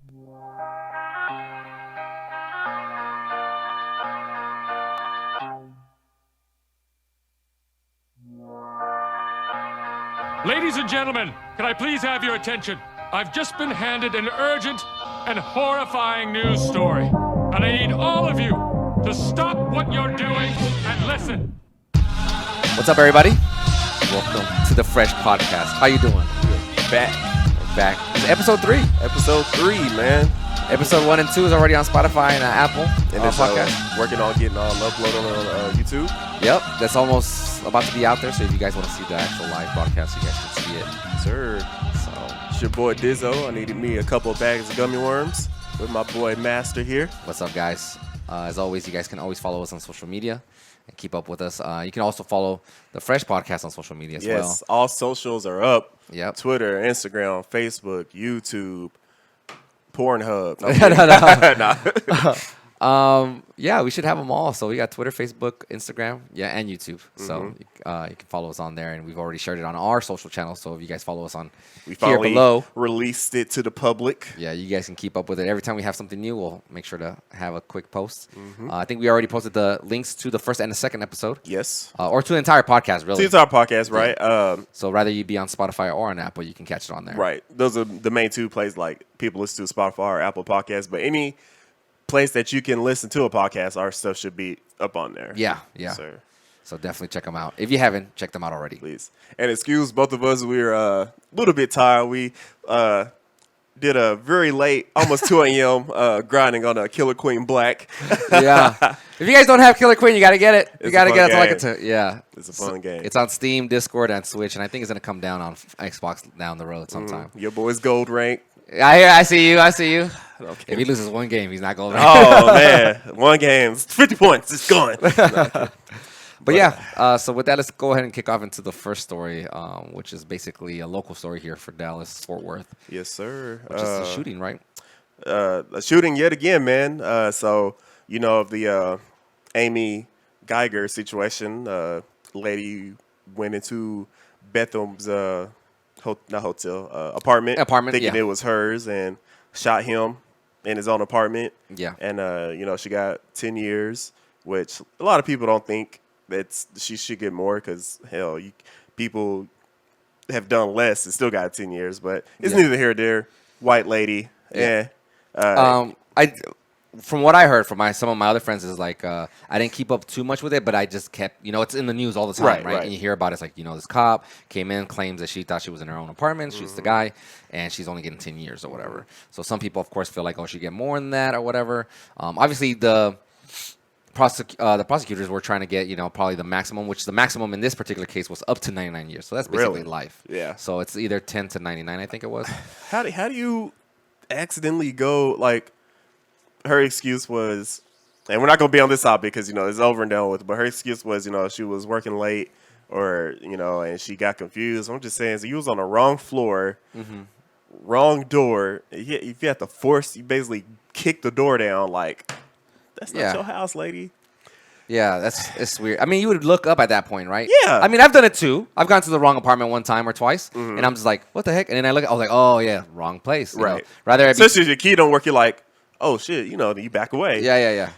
Ladies and gentlemen, can I please have your attention? I've just been handed an urgent and horrifying news story. And I need all of you to stop what you're doing and listen. What's up, everybody? Welcome to the Fresh Podcast. How you doing? We're back. It's episode 3. Episode 3, man. Episode 1 and 2 is already on Spotify and Apple. And it's working on getting all uploaded on YouTube. Yep, that's almost about to be out there. So if you guys want to see the actual live broadcast, you guys can see it. Sir. So It's your boy Dizzho. I needed me a couple of bags of gummy worms with my boy Master here. what's up, guys? As always, you guys can always follow us on social media and keep up with us. You can also follow the Fresh Podcast on social media as well. Yes, all socials are up. Yep. Twitter, Instagram, Facebook, YouTube, Pornhub. Yeah, we should have them all. So we got Twitter, Facebook, Instagram, and YouTube. So you can follow us on there, and we've already shared it on our social channels. So if you guys follow us on We here finally below, released it to the public. yeah, you guys can keep up with it. Every time we have something new, we'll make sure to have a quick post. I think we already posted the links to the first and the second episode, Yes. or to the entire podcast, really. It's our podcast, right? So rather you be on Spotify or on Apple, you can catch it on there. Right. Those are the main two places like people listen to Spotify or Apple Podcasts. But any place that you can listen to a podcast, our stuff should be up on there. Yeah. Sir. So definitely check them out. If you haven't, check them out already. Please. And excuse both of us, we're a little bit tired. We did a very late, almost 2 a.m. Grinding on a Killer Queen Black. Yeah. If you guys don't have Killer Queen, you got to get it. You It's got to a get it. fun That's all I can tell. Yeah. It's a fun game. It's on Steam, Discord, and Switch, and I think it's going to come down on Xbox down the road sometime. Your boy's gold rank. I see you. Okay. If he loses one game, he's not going to. Oh, man. One game. 50 points. It's gone. But yeah, so with that, let's go ahead and kick off into the first story, which is basically a local story here for Dallas, Fort Worth. Yes, sir. Which is a shooting, right? A shooting yet again, man. So, you know, of the Amy Geiger situation, lady went into Betham's apartment, thinking it was hers, and shot him in his own apartment. Yeah. And, you know, she got 10 years, which a lot of people don't think that she should get more because, hell, people have done less and still got 10 years. But it's neither here nor there. White lady. Yeah. From what I heard from some of my other friends is like I didn't keep up too much with it, but I just kept, it's in the news all the time, right? And you hear about it. It's like, this cop came in, claims that she thought she was in her own apartment, shoots the guy, and she's only getting 10 years or whatever. So some people, of course, feel like, she get more than that or whatever. Obviously, the prosecutors were trying to get, probably the maximum, which the maximum in this particular case was up to 99 years. So that's basically life. Yeah. So it's either 10 to 99, I think it was. How do you accidentally go, like, her excuse was, and we're not going to be on this topic because, it's over and done with, but her excuse was, she was working late or, and she got confused. I'm just saying, so you was on the wrong floor, wrong door. If you have to you basically kick the door down, like, that's not your house, lady. Yeah, it's weird. I mean, you would look up at that point, right? Yeah. I mean, I've done it too. I've gone to the wrong apartment one time or twice, and I'm just like, what the heck? And then I was like, oh, yeah, wrong place. Right. Rather, especially if your key don't work, you're like, oh, shit, you back away. Yeah.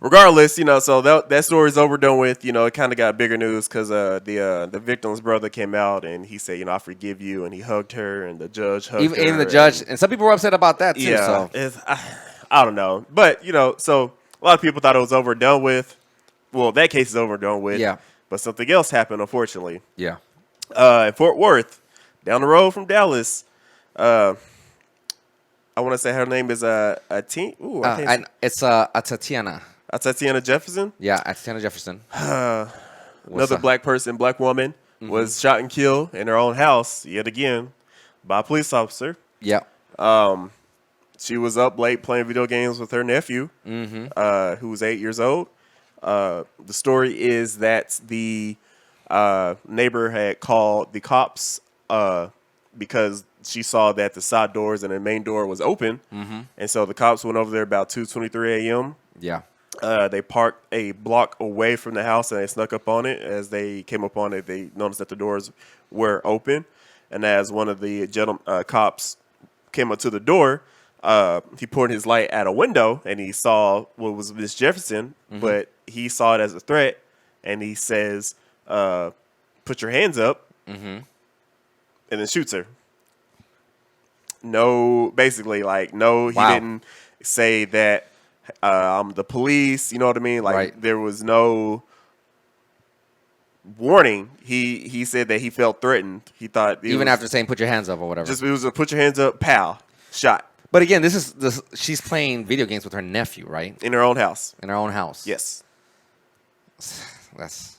Regardless, so that story's over, done with. It kind of got bigger news because the victim's brother came out and he said, I forgive you, and he hugged her, and the judge hugged her. Even the judge, and some people were upset about that too. Yeah, so. I don't know, but so a lot of people thought it was over, done with. Well, that case is over and done with. Yeah. But something else happened, unfortunately. Yeah. In Fort Worth, down the road from Dallas. I want to say her name is it's Tatiana. Tatiana Jefferson. Yeah, Tatiana Jefferson. Another black woman was shot and killed in her own house yet again by a police officer. Yeah. She was up late playing video games with her nephew, who was 8 years old. The story is that the neighbor had called the cops because she saw that the side doors and the main door was open. And so the cops went over there about 2:23 a.m. Yeah. They parked a block away from the house and they snuck up on it. As they came up on it, they noticed that the doors were open. And as one of the cops came up to the door, he poured his light at a window and he saw what was Miss Jefferson, but he saw it as a threat, and he says, "Put your hands up," and then shoots her. No, basically, like, no, he didn't say that I'm the police. You know what I mean? Like, there was no warning. He said that he felt threatened. He thought even after saying "put your hands up" or whatever. Just it was a "put your hands up," pow, shot. But again, she's playing video games with her nephew, right? In her own house. In her own house. Yes. That's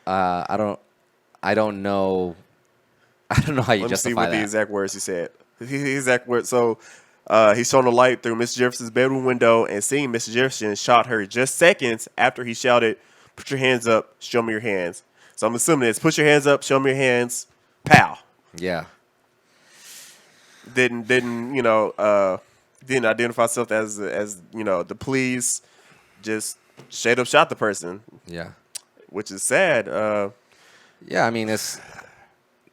I don't know how you justify that. Let me see what the exact words he said. The exact words. So he shone a light through Mr. Jefferson's bedroom window and seeing Mr. Jefferson shot her just seconds after he shouted, "Put your hands up, show me your hands." So I'm assuming it's "put your hands up, show me your hands," pow. Yeah. Didn't identify himself as the police. Just straight up shot the person. Yeah. Which is sad. Yeah, I mean, it's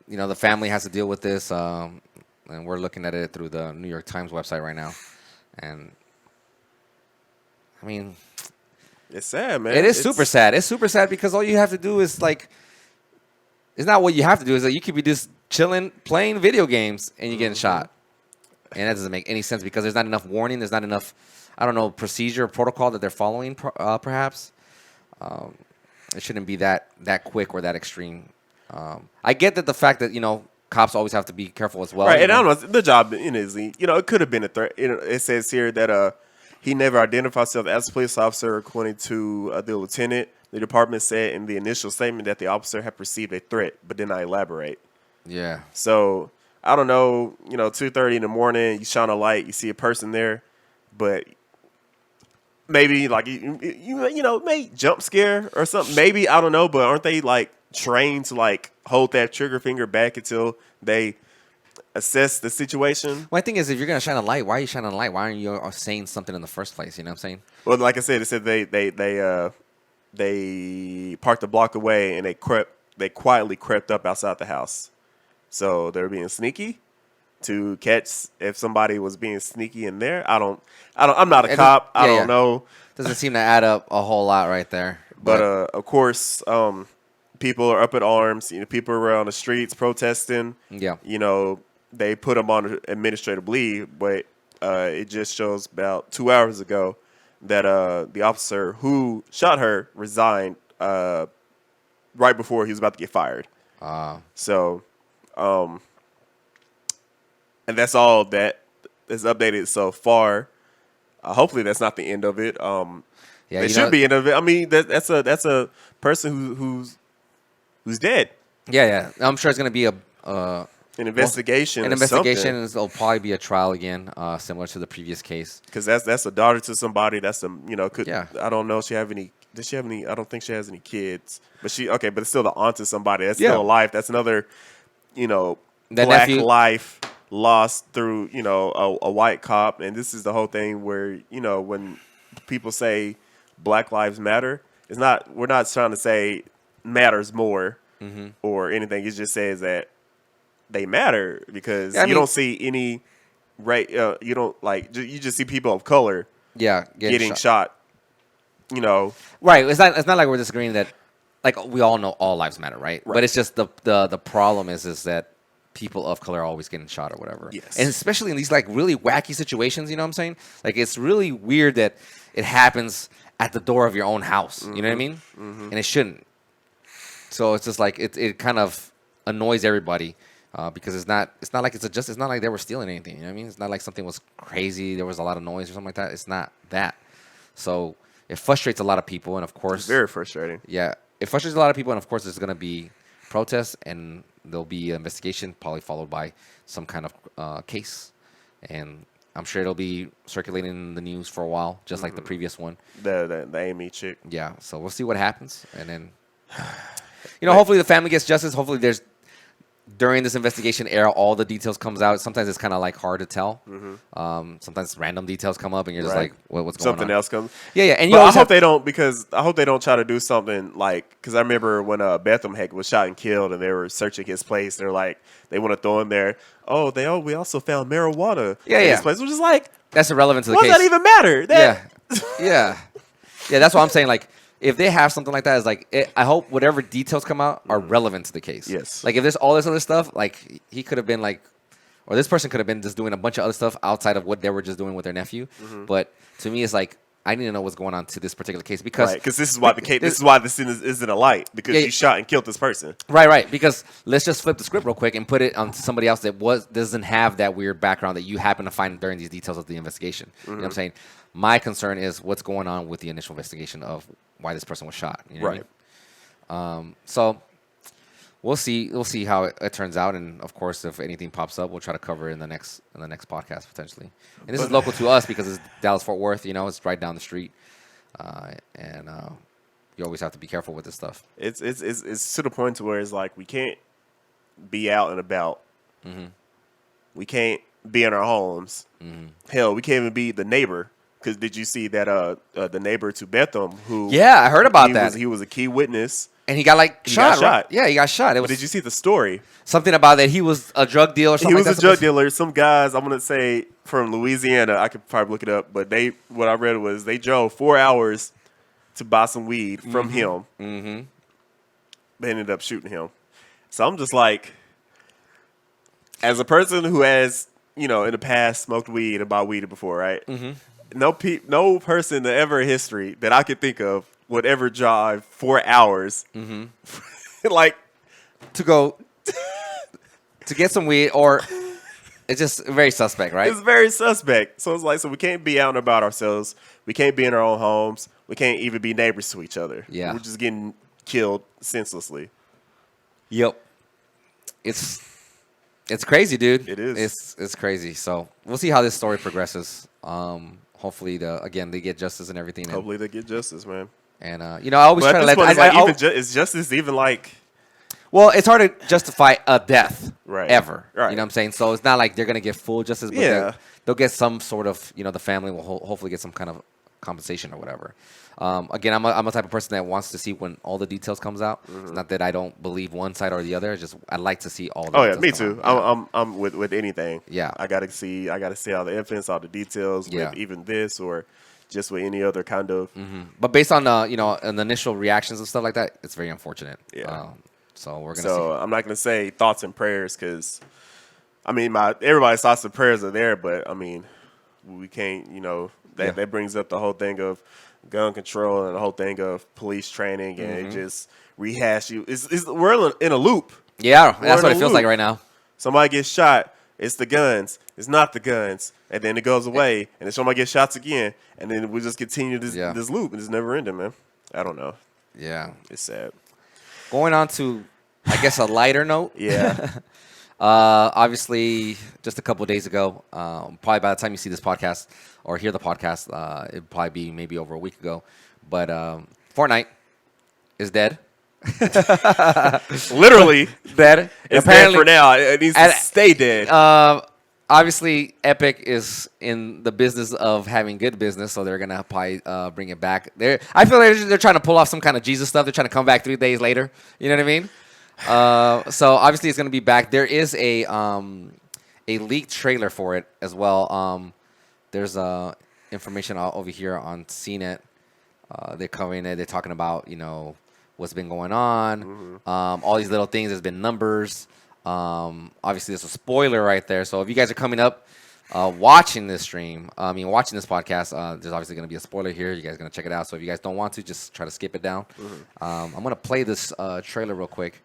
the family has to deal with this, and we're looking at it through the New York Times website right now, and I mean, it's sad, man. It's super sad. It's super sad because all you have to do is it's not what you have to do. Is that you could be just chilling, playing video games, and you're getting shot, and that doesn't make any sense because there's not enough warning. There's not enough, I don't know, procedure or protocol that they're following. Perhaps it shouldn't be that quick or that extreme. I get that the fact that cops always have to be careful as well. Right, and I don't know the job is it could have been a threat. It says here that he never identified himself as a police officer, according to the lieutenant. The department said in the initial statement that the officer had perceived a threat, but did not elaborate. Yeah. So I don't know. 2:30 in the morning, you shine a light, you see a person there, but maybe like may jump scare or something. Maybe, I don't know, but aren't they like trained to like hold that trigger finger back until they assess the situation? My thing is, if you're gonna shine a light, why are you shining a light? Why aren't you saying something in the first place? You know what I'm saying? Well, like I said, it said they parked a block away and they quietly crept up outside the house. So they're being sneaky to catch if somebody was being sneaky in there. I'm not a cop. I don't know. Doesn't seem to add up a whole lot right there. But of course, people are up in arms. People are on the streets protesting. Yeah. They put them on administrative leave, but it just shows about 2 hours ago that the officer who shot her resigned right before he was about to get fired. So, and that's all that is updated so far. Hopefully, that's not the end of it. It should be end of it. I mean, that's a person who's dead. Yeah. I'm sure it's gonna be an investigation. An investigation, and it'll probably be a trial again, similar to the previous case. Because that's a daughter to somebody. That's I don't know if she have any. Does she have any? I don't think she has any kids. But but it's still the aunt to somebody. That's still a life. That's another, black life lost through, a white cop. And this is the whole thing where, when people say Black Lives Matter, we're not trying to say matters more or anything. It just says that they matter because you don't see any you don't you just see people of color getting shot. Right. It's not like we're disagreeing that we all know all lives matter, right? But it's just the problem is that people of color are always getting shot or whatever. Yes. And especially in these really wacky situations, you know what I'm saying? It's really weird that it happens at the door of your own house. You know what I mean? And it shouldn't. So it's just it kind of annoys everybody. Because it's not like they were stealing anything. You know what I mean? It's not like something was crazy. There was a lot of noise or something like that. It's not that. So it frustrates a lot of people, and of course, it's very frustrating. Yeah, it frustrates a lot of people, and of course, there's going to be protests, and there'll be an investigation, probably followed by some kind of case, and I'm sure it'll be circulating in the news for a while, just like the previous one. The Amy chick. Yeah. So we'll see what happens, and then hopefully the family gets justice. Hopefully there's during this investigation era, all the details comes out. Sometimes it's kind of like hard to tell. Sometimes random details come up, and you're just like, what's going on? Something else comes. Yeah, yeah. And but I hope they don't, because I hope they don't try to do something like, because I remember when Bethlehem Heck was shot and killed, and they were searching his place. They're like, they want to throw in there. Oh, we also found marijuana. in his place, which is like, that's irrelevant to the case. case. What does that even matter? Yeah. That's what I'm saying. Like, if they have something like that, it's like, I hope whatever details come out are relevant to the case. Yes. Like, if there's all this other stuff, like, he could have been like, or this person could have been just doing a bunch of other stuff outside of what they were just doing with their nephew. But to me, it's like, I need to know what's going on to this particular case, because this is why this is why the sin isn't a light, because you shot and killed this person. Right. Because let's just flip the script real quick and put it on somebody else that doesn't have that weird background that you happen to find during these details of the investigation. You know what I'm saying? My concern is what's going on with the initial investigation of why this person was shot. You know what I mean? So we'll see. We'll see how it turns out, and of course, if anything pops up, we'll try to cover it in the next podcast potentially. And this is local to us because it's Dallas Fort Worth. You know, it's right down the street, and you always have to be careful with this stuff. It's to the point to where it's like we can't be out and about. We can't be in our homes. Hell, we can't even be the neighbor. Because did you see that the neighbor to Bethlehem who? Yeah, I heard about that. He was a key witness, and he got shot. Got shot. Yeah, he got shot. But did you see the story? Something about that he was a drug dealer. Or something he was a drug dealer. Some guys, I'm gonna say from Louisiana. I could probably look it up, but what I read was they drove 4 hours to buy some weed from him. They ended up shooting him. So I'm just like, as a person who has, in the past smoked weed and bought weed before, right? No person in ever history that I could think of would ever drive 4 hours, like to go to get some weed, or it's just very suspect, right? It's very suspect. So it's like, so we can't be out and about ourselves. We can't be in our own homes. We can't even be neighbors to each other. Yeah, we're just getting killed senselessly. Yep, it's crazy, dude. It is. It's crazy. So we'll see how this story progresses. Hopefully, they get justice and everything. Hopefully, they get justice, man. And I always try to let. Is justice even like? Well, it's hard to justify a death, ever. Right. You know what I'm saying? So it's not like they're gonna get full justice, but they'll get some sort of. The family will hopefully get some kind of compensation or whatever. Again, I'm a type of person that wants to see when all the details comes out. It's not that I don't believe one side or the other. It's just I like to see all the details. Me too. I'm with anything. Yeah. I gotta see all the evidence, all the details, with even this or just with any other kind of. But based on an initial reactions and stuff like that, it's very unfortunate. Yeah. So we're gonna. So I'm not gonna say thoughts and prayers, because I mean everybody's thoughts and prayers are there, but I mean we can't. That brings up the whole thing of gun control and the whole thing of police training, and it just rehash you. We're in a loop. Yeah, that's what it feels like right now. Somebody gets shot, it's the guns. It's not the guns, and then it goes away, and then somebody gets shots again, and then we just continue this loop, and it's never ending, man. I don't know. Yeah, it's sad. Going on to, I guess, a lighter note. Yeah. Obviously, just a couple of days ago, probably by the time you see this podcast or hear the podcast, it'd probably be maybe over a week ago. But Fortnite is dead. Literally dead. It's dead for now. It needs to stay dead. Obviously, Epic is in the business of having good business, so they're gonna probably bring it back. I feel like they're trying to pull off some kind of Jesus stuff. They're trying to come back 3 days later. You know what I mean? So obviously it's gonna be back. There is a leaked trailer for it as well. There's information over here on CNET. They're covering it. They're talking about what's been going on. All these little things. There's been numbers. Obviously there's a spoiler right there. So if you guys are coming up watching this watching this podcast, there's obviously going to be a spoiler here. You guys are going to check it out. So if you guys don't want to, just try to skip it down. I'm going to play this trailer real quick.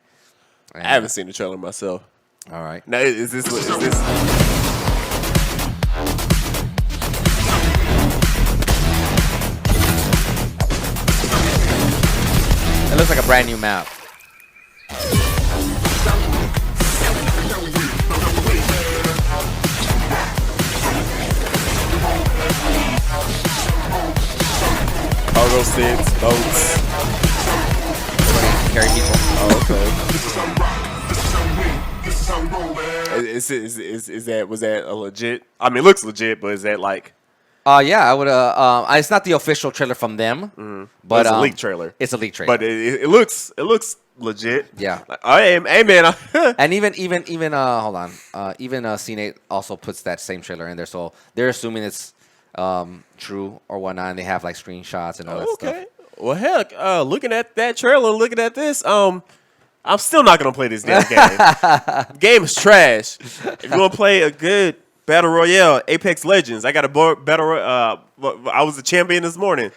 I haven't seen the trailer myself. All right. Now, is this? It looks like a brand new map. Cargo sticks, boats. Carry people. Oh, okay. Is that was that a legit? I mean, it looks legit, but is that like? Yeah, I would. It's not the official trailer from them, but it's a leak trailer. It's a leak trailer, but it looks legit. Yeah. Like, hey man. And even hold on. Even CNET also puts that same trailer in there, so they're assuming it's true or whatnot, and they have like screenshots and all that stuff. Okay. Well, heck, looking at that trailer, looking at this, I'm still not gonna play this damn game. Game is trash. If you want to play a good Battle Royale, Apex Legends, I got a battle. I was a champion this morning,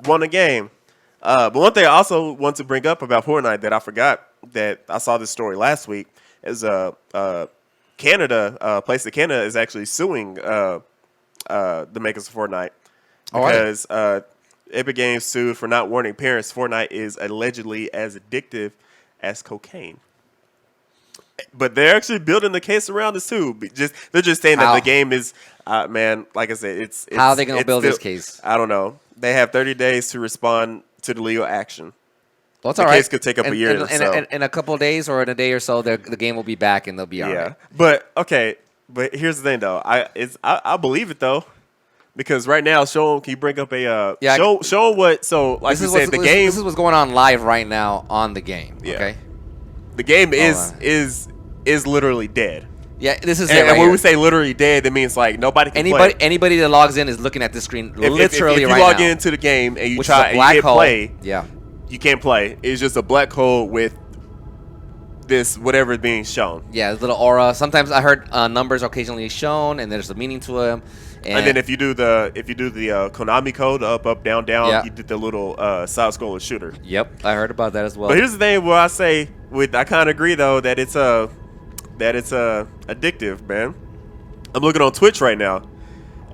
won a game. But one thing I also want to bring up about Fortnite that I forgot that I saw this story last week is Canada, place in Canada is actually suing the makers of Fortnite because Epic Games sued for not warning parents Fortnite is allegedly as addictive as cocaine. But they're actually building the case around this too. They're just saying that the game is, man. Like I said, it's how are they going to build this case? I don't know. They have 30 days to respond to the legal action. Well, it's the all right. Case could take up a year. In a couple of days or in a day or so, the game will be back and they'll be all right. But okay. But here's the thing, though. I believe it though, because right now, can you bring up a show what? So like you said, the game. This is what's going on live right now on the game. Yeah. Okay. The game is literally dead. Yeah, this is. And when we say literally dead, that means like nobody can play. Anybody that logs in is looking at this screen literally right now. If you log into the game and you try and you can't play, you can't play. It's just a black hole with this whatever is being shown. Yeah, a little aura. Sometimes I heard numbers occasionally shown, and there's a meaning to them. And then if you do the Konami code, up, down, you did the little side scroller shooter. Yep, I heard about that as well. But here's the thing where I say, I kind of agree though that it's addictive, man. I'm looking on Twitch right now,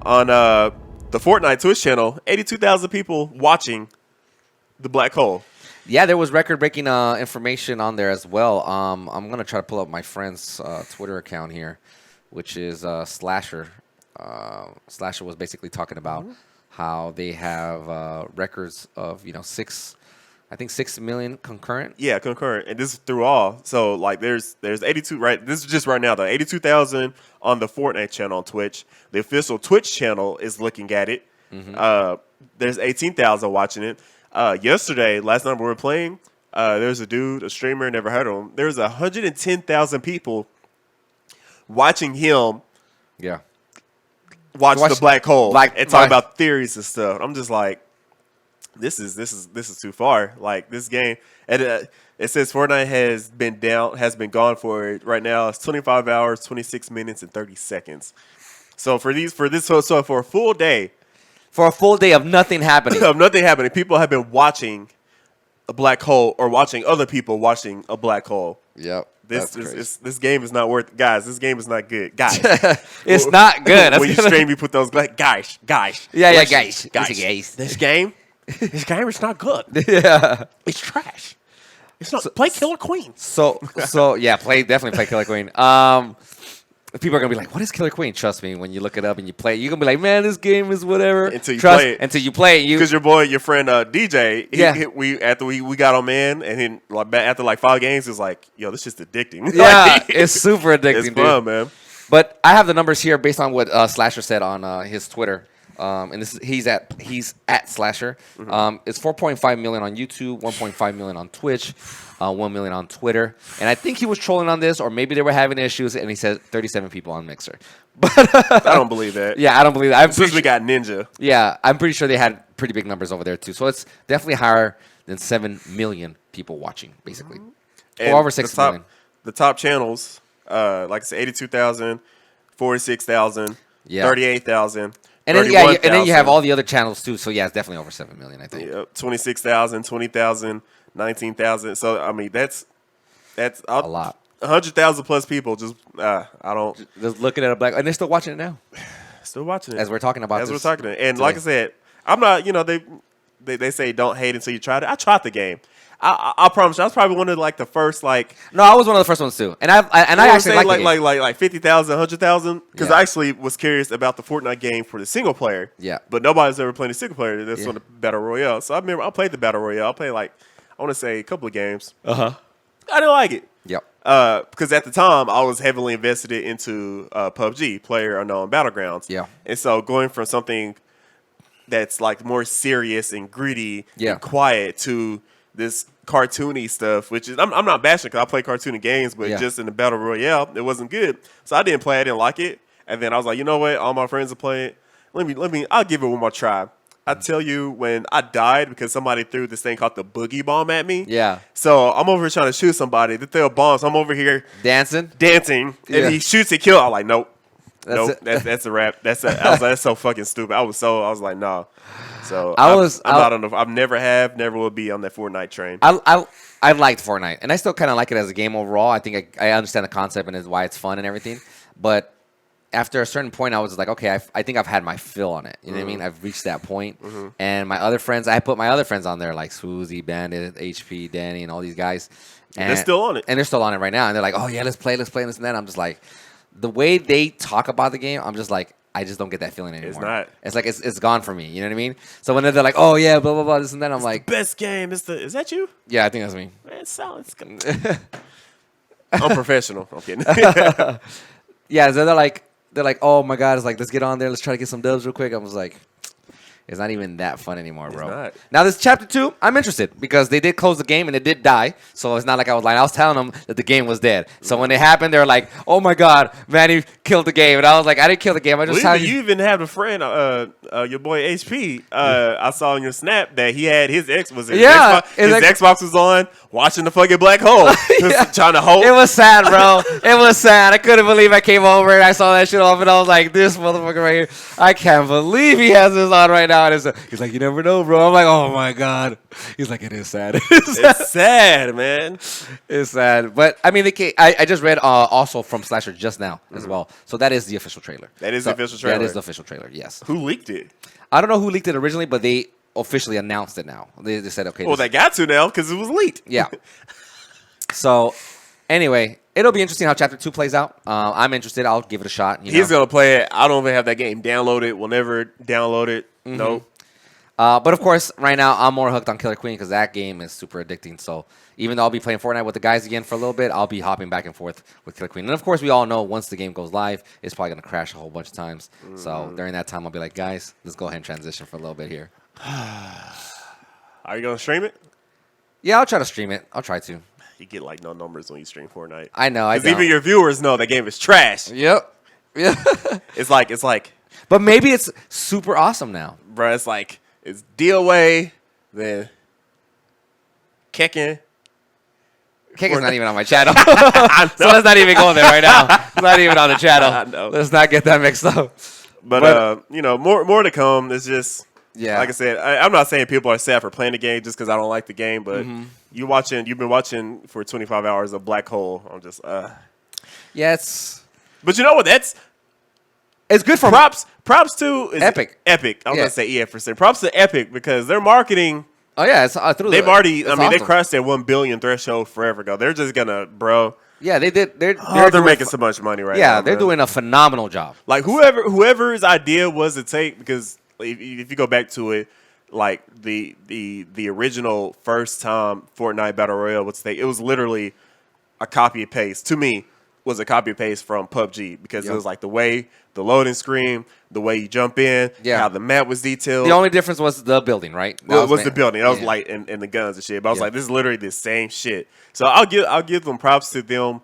on the Fortnite Twitch channel, 82,000 people watching the black hole. Yeah, there was record-breaking information on there as well. I'm gonna try to pull up my friend's Twitter account here, which is Slasher. Slasher was basically talking about how they have records of 6 million concurrent. Yeah, concurrent, and this is through all. So like, there's 82 right. This is just right now though. 82,000 on the Fortnite channel on Twitch. The official Twitch channel is looking at it. There's 18,000 watching it. Yesterday, last night we were playing. There's a streamer, never heard of him. There's 110,000 people watching him. Yeah. Watch the black hole and talk about theories and stuff. I'm just like, this is too far. Like this game, and it says Fortnite has been gone for right now. It's 25 hours, 26 minutes, and 30 seconds. So for a full day, of nothing happening, people have been watching a black hole or watching other people watching a black hole. Yep. This game is not worth, guys. This game is not good, guys. It's not good. When you stream, you put those like, guys. Yeah, guys. This game is not good. Yeah, it's trash. It's not. Play Killer Queen. So yeah, definitely play Killer Queen. People are gonna be like, "What is Killer Queen?" Trust me, when you look it up and you play it, you're gonna be like, "Man, this game is whatever." Until you play it, because your friend DJ, we got him in, and then after like 5 games, it was like, "Yo, this is just addicting." Yeah, it's super addicting. It's fun, man. But I have the numbers here based on what Slasher said on his Twitter. And he's at Slasher. It's 4.5 million on YouTube, 1.5 million on Twitch, 1 million on Twitter. And I think he was trolling on this, or maybe they were having issues, and he said 37 people on Mixer. But I don't believe that. Yeah, I don't believe that. Since we got Ninja. Yeah, I'm pretty sure they had pretty big numbers over there too. So it's definitely higher than 7 million people watching, basically. Or over 6 million. The top channels, like I said, 82,000, 46,000, 38,000. And then you have all the other channels too. So yeah, it's definitely over 7 million, I think. Yep, 26,000, 20,000, 19,000. So I mean, that's a lot. 100,000 plus people. Just just looking at a black, and they're still watching it now. Still watching it as we're talking about. As we're talking it, and today. Like I said, I'm not. They say don't hate until you try it. I tried the game. I promise you, I was probably one of the first No, I was one of the first ones too, and I actually like 50,000, 100,000 because I actually was curious about the Fortnite game for the single player. Yeah, but nobody's ever played a single player. That's on the Battle Royale. So I remember I played the Battle Royale. I played I want to say a couple of games. I didn't like it. Yep. Because at the time I was heavily invested into PUBG, Player Unknown Battlegrounds. Yeah. And so going from something that's like more serious and gritty Yeah. and quiet to this cartoony stuff, which is I'm not bashing because I play cartoony games, but Yeah. just in the battle royale, it wasn't good. So I didn't play. I didn't like it. And then I was like, you know what? All my friends are playing. I'll give it one more try. I tell you, when I died because somebody threw this thing called the boogie bomb at me. Yeah. So I'm over here trying to shoot somebody. They throw a bomb. So I'm over here Dancing. and Yeah. he shoots and kills. I'm like, nope. That's it. That's a wrap. I was like, that's so fucking stupid. I was like, no. So I'm not on the. I've never will be on that Fortnite train. I liked Fortnite, and I still kind of like it as a game overall. I think I understand the concept and why it's fun and everything. But after a certain point, I was like, okay, I think I've had my fill on it. You know what I mean? I've reached that point. And my other friends, I put my other friends on there, like Swoozy, Bandit, HP, Danny, and all these guys. And they're still on it. And they're still on it right now. And they're like, oh, yeah, let's play this and that. I'm just like, the way they talk about the game, I'm just like, I just don't get that feeling anymore. It's not. It's like, it's gone for me. You know what I mean? So when they're like, oh, yeah, blah, blah, blah, this and that, I'm like, Best game. Is that you? yeah, I think that's me. Man, it's good. I'm professional. I'm kidding. Yeah, so they're like, oh my god, it's like, let's get on there, let's try to get some dubs real quick. I was like, it's not even that fun anymore, bro. not. Now this chapter 2, I'm interested because they did close the game and it did die. So it's not like I was lying. I was telling them that the game was dead. So when it happened, they were like, oh my god, Manny killed the game. And I was like, I didn't kill the game. I just Well, telling you even have a friend, your boy HP. I saw on your snap that he had his Yeah, Xbox was on, watching the fucking black hole, just trying to hold. It was sad, bro. It was sad. I couldn't believe I came over and I saw that shit off and I was like, this motherfucker right here, I can't believe he has this on right now. And he's like, you never know, bro. I'm like, oh my god. He's like, it is sad. It's sad, man. It's sad. But I mean, I just read also from Slasher just now as well. So that is the official trailer. That is the official trailer. That is the official trailer, yes. Who leaked it? I don't know who leaked it originally, but they officially announced it now. They said, okay. Well, they got to now because it was leaked. Yeah. So, anyway, it'll be interesting how Chapter 2 plays out. I'm interested. I'll give it a shot. He's going to play it. I don't even have that game downloaded. We'll never download it. Nope. But, of course, right now, I'm more hooked on Killer Queen because that game is super addicting. So, even though I'll be playing Fortnite with the guys again for a little bit, I'll be hopping back and forth with Killer Queen. And, of course, we all know once the game goes live, it's probably going to crash a whole bunch of times. So, during that time, I'll be like, guys, let's go ahead and transition for a little bit here. Are you going to stream it? Yeah, I'll try to stream it. I'll try to. You get like no numbers when you stream Fortnite. I know. Because even your viewers know that game is trash. Yep. Yeah. It's like. But maybe it's super awesome now. Bro, it's like, it's DOA, then Kekken. Kekken's not even on my channel. So let's not even go there right now. It's not even on the channel. I know. Let's not get that mixed up. But more to come. It's just, Yeah. like I said, I'm not saying people are sad for playing the game just because I don't like the game, but you've been watching for 25 hours of Black Hole. I'm just, Yeah, it's But you know what? It's good for props to is Epic. Epic. I was Yeah. gonna say EA%. Props to Epic because their marketing. Oh yeah, it's through. They've already. I mean, awesome. they crossed that 1 billion threshold forever ago. They're just gonna, bro. Yeah, they did. They're They're making so much money right now. Yeah, they're bro. doing a phenomenal job. Like whoever's idea was to take, because if you go back to it, like the original first time Fortnite Battle Royale was it was literally a copy and paste. To me, was a copy and paste from PUBG because it was like the way the loading screen, the way you jump in, how the map was detailed. The only difference was the building, right? Well, it was the building. That was light and the guns and shit. But I was like, this is literally the same shit. So I'll give them props to them,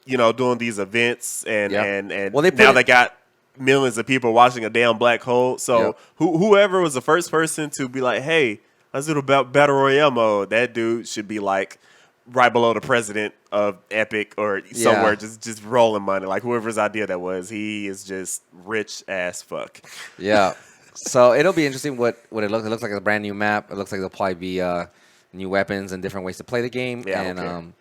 doing these events and well, they got millions of people watching a damn black hole. So whoever was the first person to be like, hey, let's do the battle royale mode, that dude should be like right below the president of Epic or somewhere, just rolling money. Like whoever's idea that was, he is just rich as fuck. Yeah. So it'll be interesting what it looks. It looks like a brand new map. It looks like there'll probably be new weapons and different ways to play the game. Yeah, and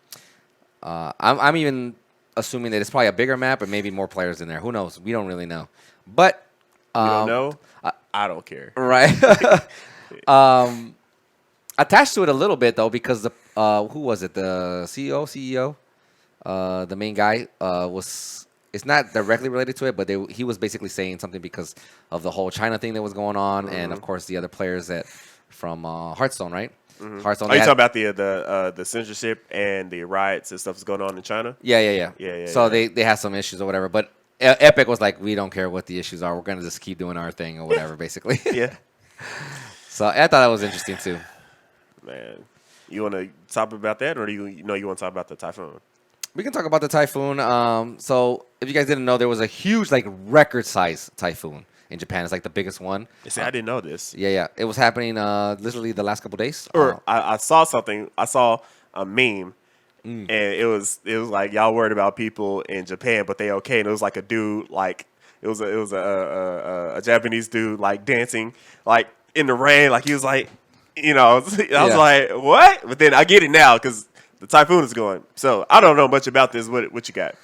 I'm even assuming that it's probably a bigger map and maybe more players in there. Who knows? We don't really know. But You don't know? I don't care. Right. Attached to it a little bit though, because the who was it? The CEO, the main guy was. It's not directly related to it, but he was basically saying something because of the whole China thing that was going on, and of course the other players that Hearthstone, right? Hearthstone. Are you talking about the censorship and the riots and stuff that's going on in China? Yeah. So they had some issues or whatever, but Epic was like, we don't care what the issues are. We're gonna just keep doing our thing or whatever, basically. Yeah. So I thought that was interesting too. Man, you want to talk about that, or do you want to talk about the typhoon? We can talk about the typhoon. So if you guys didn't know, there was a huge, like, record-size typhoon in Japan. It's like the biggest one. See, I didn't know this. Yeah. It was happening literally the last couple days. Or I saw something. I saw a meme, and it was like y'all worried about people in Japan, but they okay. And it was like a dude, like it was a Japanese dude, like dancing, like in the rain, like he was like, I was like, what? But then I get it now because the typhoon is going. So I don't know much about this. What you got?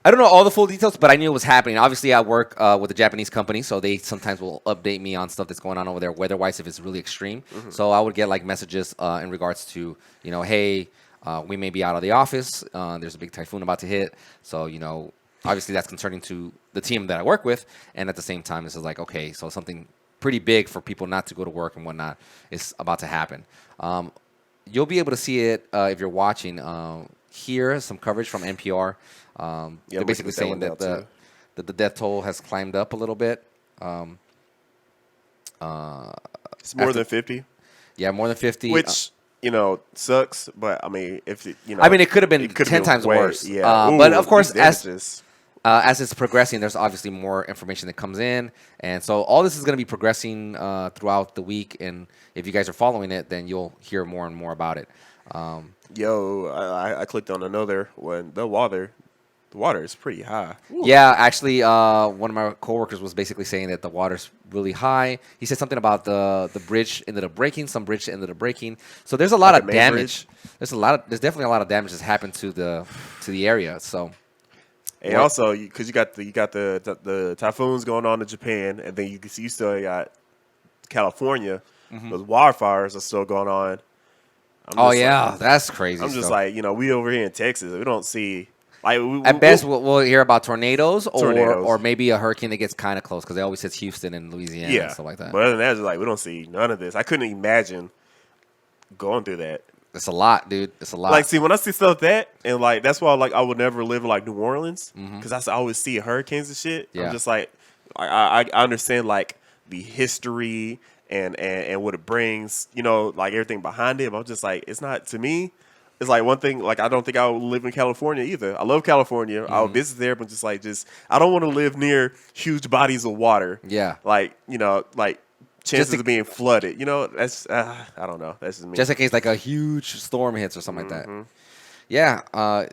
I don't know all the full details, but I knew it was happening. Obviously, I work with a Japanese company, so they sometimes will update me on stuff that's going on over there, weather-wise, if it's really extreme. So I would get like messages in regards to, hey, we may be out of the office. There's a big typhoon about to hit. So, obviously that's concerning to the team that I work with. And at the same time, this is like, okay, so something pretty big for people not to go to work and whatnot is about to happen. You'll be able to see it if you're watching. Here, some coverage from NPR. They're basically saying that the death toll has climbed up a little bit. It's more than 50. Yeah, more than 50. Which sucks, but I mean, if it could have been 10 times worse. Yeah, but of course, as it's progressing, there's obviously more information that comes in, and so all this is going to be progressing throughout the week. And if you guys are following it, then you'll hear more and more about it. I clicked on another one. The water is pretty high. Ooh. Yeah, actually, one of my coworkers was basically saying that the water's really high. He said something about the bridge ended up breaking. Some bridge ended up breaking. So there's a lot of damage. There's definitely a lot of damage that's happened to the area. So, and also because you got the typhoons going on in Japan, and then you still got California. Those wildfires are still going on. That's crazy. I'm just like, we over here in Texas, we don't see. Like, at best, we'll hear about tornadoes. Or maybe a hurricane that gets kind of close because they always hit Houston and Louisiana and stuff like that. But other than that, it's like we don't see none of this. I couldn't imagine going through that. It's a lot, dude. It's a lot. Like, see, when I see stuff like that, and like that's why I would never live in like New Orleans because I always see hurricanes and shit. Yeah. I'm just like, I understand like the history and what it brings, like everything behind it. But I'm just like, it's not to me. It's like one thing, like I don't think I would live in California either. I love California. I would visit there, but just I don't want to live near huge bodies of water. Yeah. Like, like chances of being flooded. That's, I don't know. That's just me. Just in case like a huge storm hits or something like that. Yeah.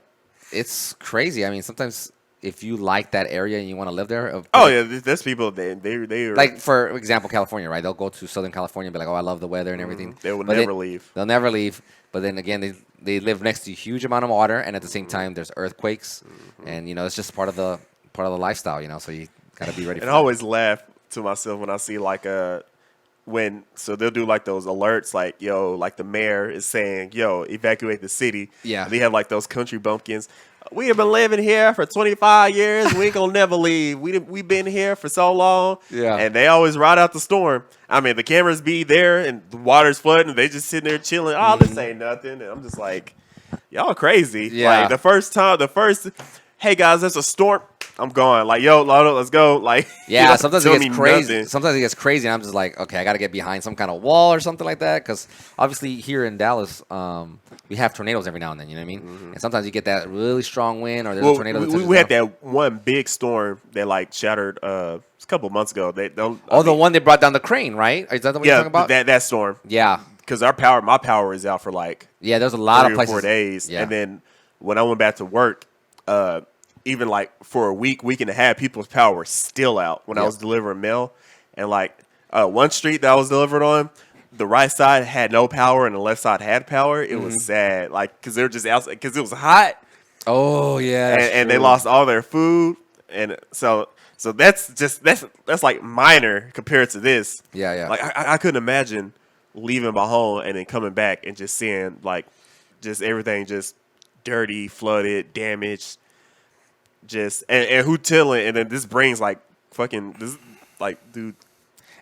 It's crazy. I mean, sometimes if you like that area and you want to live there. There's people, they are. Like, for example, California, right? They'll go to Southern California and be like, oh, I love the weather and everything. They will never leave. They'll never leave. But then again, they live next to a huge amount of water, and at the same time, there's earthquakes, and it's just part of the lifestyle, So you gotta be ready. And I always laugh to myself when I see like so they'll do like those alerts, like like the mayor is saying, evacuate the city. Yeah, and they have like those country bumpkins. We have been living here for 25 years. We ain't gonna never leave. We've been here for so long. Yeah. And they always ride out the storm. I mean, the cameras be there and the water's flooding and they just sitting there chilling. Oh, this ain't nothing. And I'm just like, y'all crazy. Yeah. Like hey guys, there's a storm. I'm going. Like, let's go. Like, yeah, sometimes it gets crazy. Nothing. Sometimes it gets crazy, and I'm just like, okay, I got to get behind some kind of wall or something like that. Because obviously here in Dallas, we have tornadoes every now and then. You know what I mean? And sometimes you get that really strong wind, or there's a tornado. We had that one big storm that like shattered a couple of months ago. The one they brought down the crane, right? Is that the one you're talking about? that storm. Yeah, because my power is out for like there's a lot of 3 places. or 4 days, yeah. And then when I went back to work, even like for a week and a half, people's power was still out when I was delivering mail. And like one street that I was delivered on, the right side had no power and the left side had power. It was sad, like because they were just outside because it was hot. Oh yeah, and they lost all their food, and so that's like minor compared to this. Yeah. Like I couldn't imagine leaving my home and then coming back and just seeing like just everything just dirty, flooded, damaged. Just and who tilling, and then this brings like fucking this, like, dude.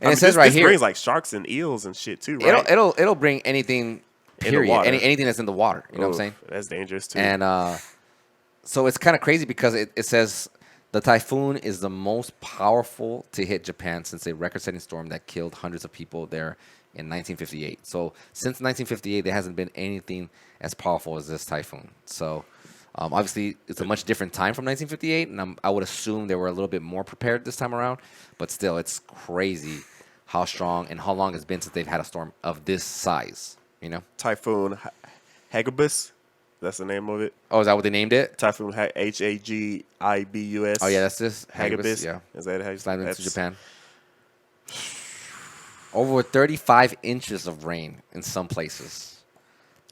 And it says right here, brings like sharks and eels and shit too, right? It'll bring anything. Period. Anything that's in the water. You know what I'm saying? That's dangerous too. And so it's kind of crazy because it says the typhoon is the most powerful to hit Japan since a record-setting storm that killed hundreds of people there in 1958. So since 1958, there hasn't been anything as powerful as this typhoon. So obviously, it's a much different time from 1958, and I would assume they were a little bit more prepared this time around. But still, it's crazy how strong and how long it's been since they've had a storm of this size. You know, Typhoon Hagibus. That's the name of it. Oh, is that what they named it? Typhoon Hagibus. Oh yeah, that's this Hagibus. Yeah, Is that how you slammed into Japan? Over 35 inches of rain in some places.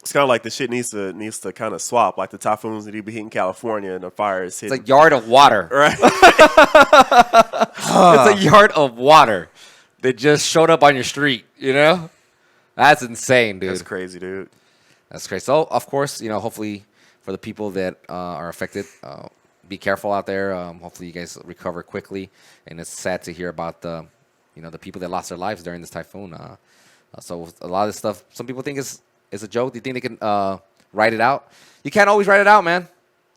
It's kind of like the shit needs to kind of swap, like the typhoons that be hitting California and the fires hit. It's a yard of water. Right. It's a yard of water that just showed up on your street. You know, that's insane, dude. That's crazy, dude. That's crazy. So, of course, you know, hopefully for the people that are affected, be careful out there. Hopefully you guys recover quickly. And it's sad to hear about the people that lost their lives during this typhoon. So a lot of this stuff, some people think is a joke. Do you think they can write it out? You can't always write it out, man.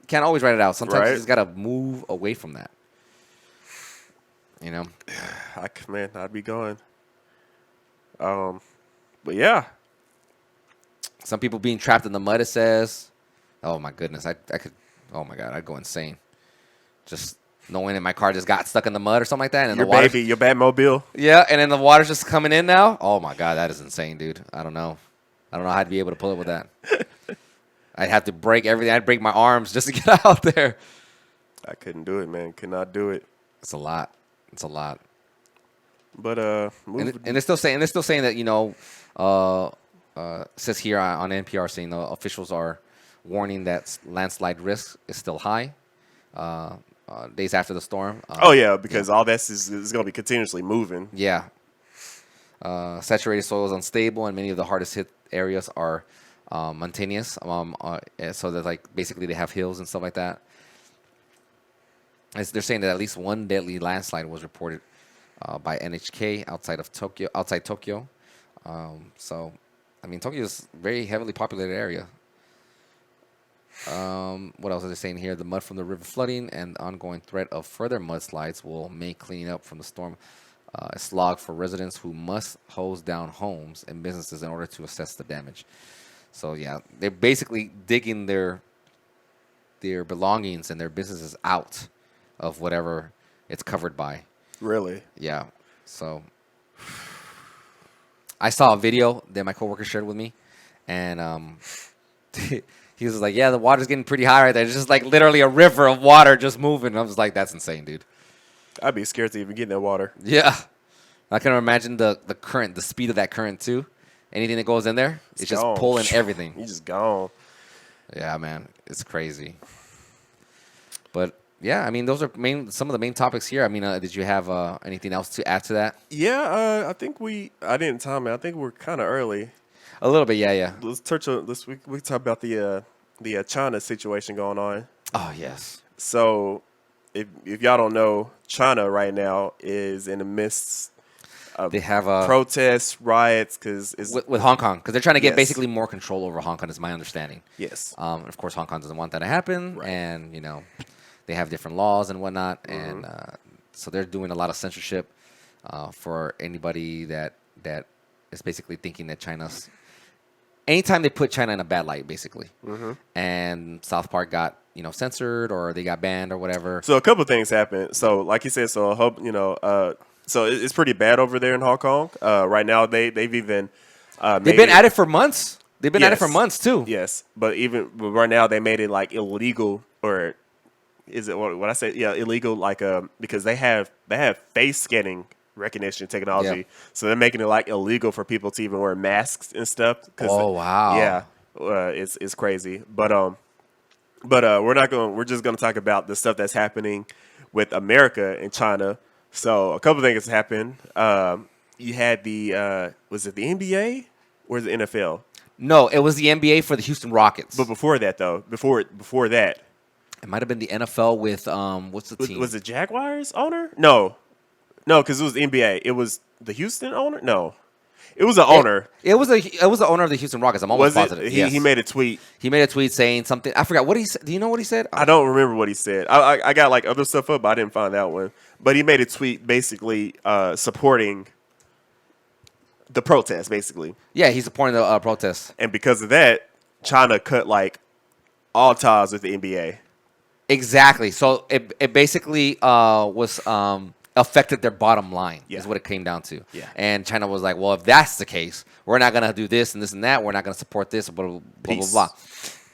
You can't always write it out. Sometimes you just got to move away from that. You know? I'd be going. But yeah. Some people being trapped in the mud, it says. Oh, my goodness. I could, oh, my God, I'd go insane. Just knowing that my car just got stuck in the mud or something like that. And your Batmobile. Yeah, and then the water's just coming in now. Oh, my God, that is insane, dude. I don't know how I'd be able to pull it with that. I'd have to break everything. I'd break my arms just to get out there. I couldn't do it, man. Could not do it. It's a lot. It's a lot. But and they're still saying that, you know, says here on NPR saying the officials are warning that landslide risk is still high days after the storm. Because all this is going to be continuously moving. Yeah. Saturated soil is unstable, and many of the hardest hit areas are mountainous. So that like basically they have hills and stuff like that. They're saying that at least one deadly landslide was reported by NHK outside Tokyo. So, I mean, Tokyo is a very heavily populated area. What else are they saying here? The mud from the river flooding and ongoing threat of further mudslides will make cleaning up from the storm a slog for residents who must hose down homes and businesses in order to assess the damage. So, yeah, they're basically digging their belongings and their businesses out of whatever it's covered by. Really? Yeah. So I saw a video that my coworker shared with me, and he was like, "Yeah, the water's getting pretty high right there. It's just like literally a river of water just moving." I was like, "That's insane, dude." I'd be scared to even get in that water. Yeah, I can imagine the current, the speed of that current too. Anything that goes in there, it's just pulling everything. You just gone. Yeah, man, it's crazy. But yeah, I mean, those are some of the main topics here. I mean, did you have anything else to add to that? Yeah, I think I didn't time it. I think we're kind of early. A little bit, yeah. Let's touch on this. We talk about the China situation going on. Oh yes. So, if y'all don't know, China right now is in the midst of they have protests, riots, because with Hong Kong, because they're trying to get basically more control over Hong Kong, is my understanding. Yes. Of course, Hong Kong doesn't want that to happen, right. And you know, they have different laws and whatnot, and so they're doing a lot of censorship for anybody that is basically thinking that China's. Anytime they put China in a bad light, basically, and South Park got censored or they got banned or whatever. So a couple of things happened. So like you said, so I hope so it's pretty bad over there in Hong Kong. Right now they've even they've been at it for months. They've been at it for months too. Yes, but right now they made it like illegal, or is it what I say? Yeah, illegal. Like because they have face scanning recognition technology, so they're making it like illegal for people to even wear masks and stuff. Oh wow! Yeah, it's crazy. But we're just gonna talk about the stuff that's happening with America and China. So a couple things happened. You had was it the NBA or the NFL? No, it was the NBA for the Houston Rockets. But before that, though, before that, it might have been the NFL with what's the team? Was it Jaguars owner? No. No, because it was NBA. It was the Houston owner. No, it was the owner. It was the owner of the Houston Rockets. I'm almost Was positive. it? Yes. He made a tweet. He made a tweet saying something. I forgot what he said. Do you know what he said? I don't remember what he said. I got like other stuff up, but I didn't find that one. But he made a tweet basically supporting the protest, basically. Yeah, he's supporting the protests. And because of that, China cut like all ties with the NBA. Exactly. So it basically was affected their bottom line. Yeah. Is what it came down to. Yeah. And China was like, well, if that's the case, we're not gonna do this and this and that. We're not gonna support this. Blah blah blah blah blah.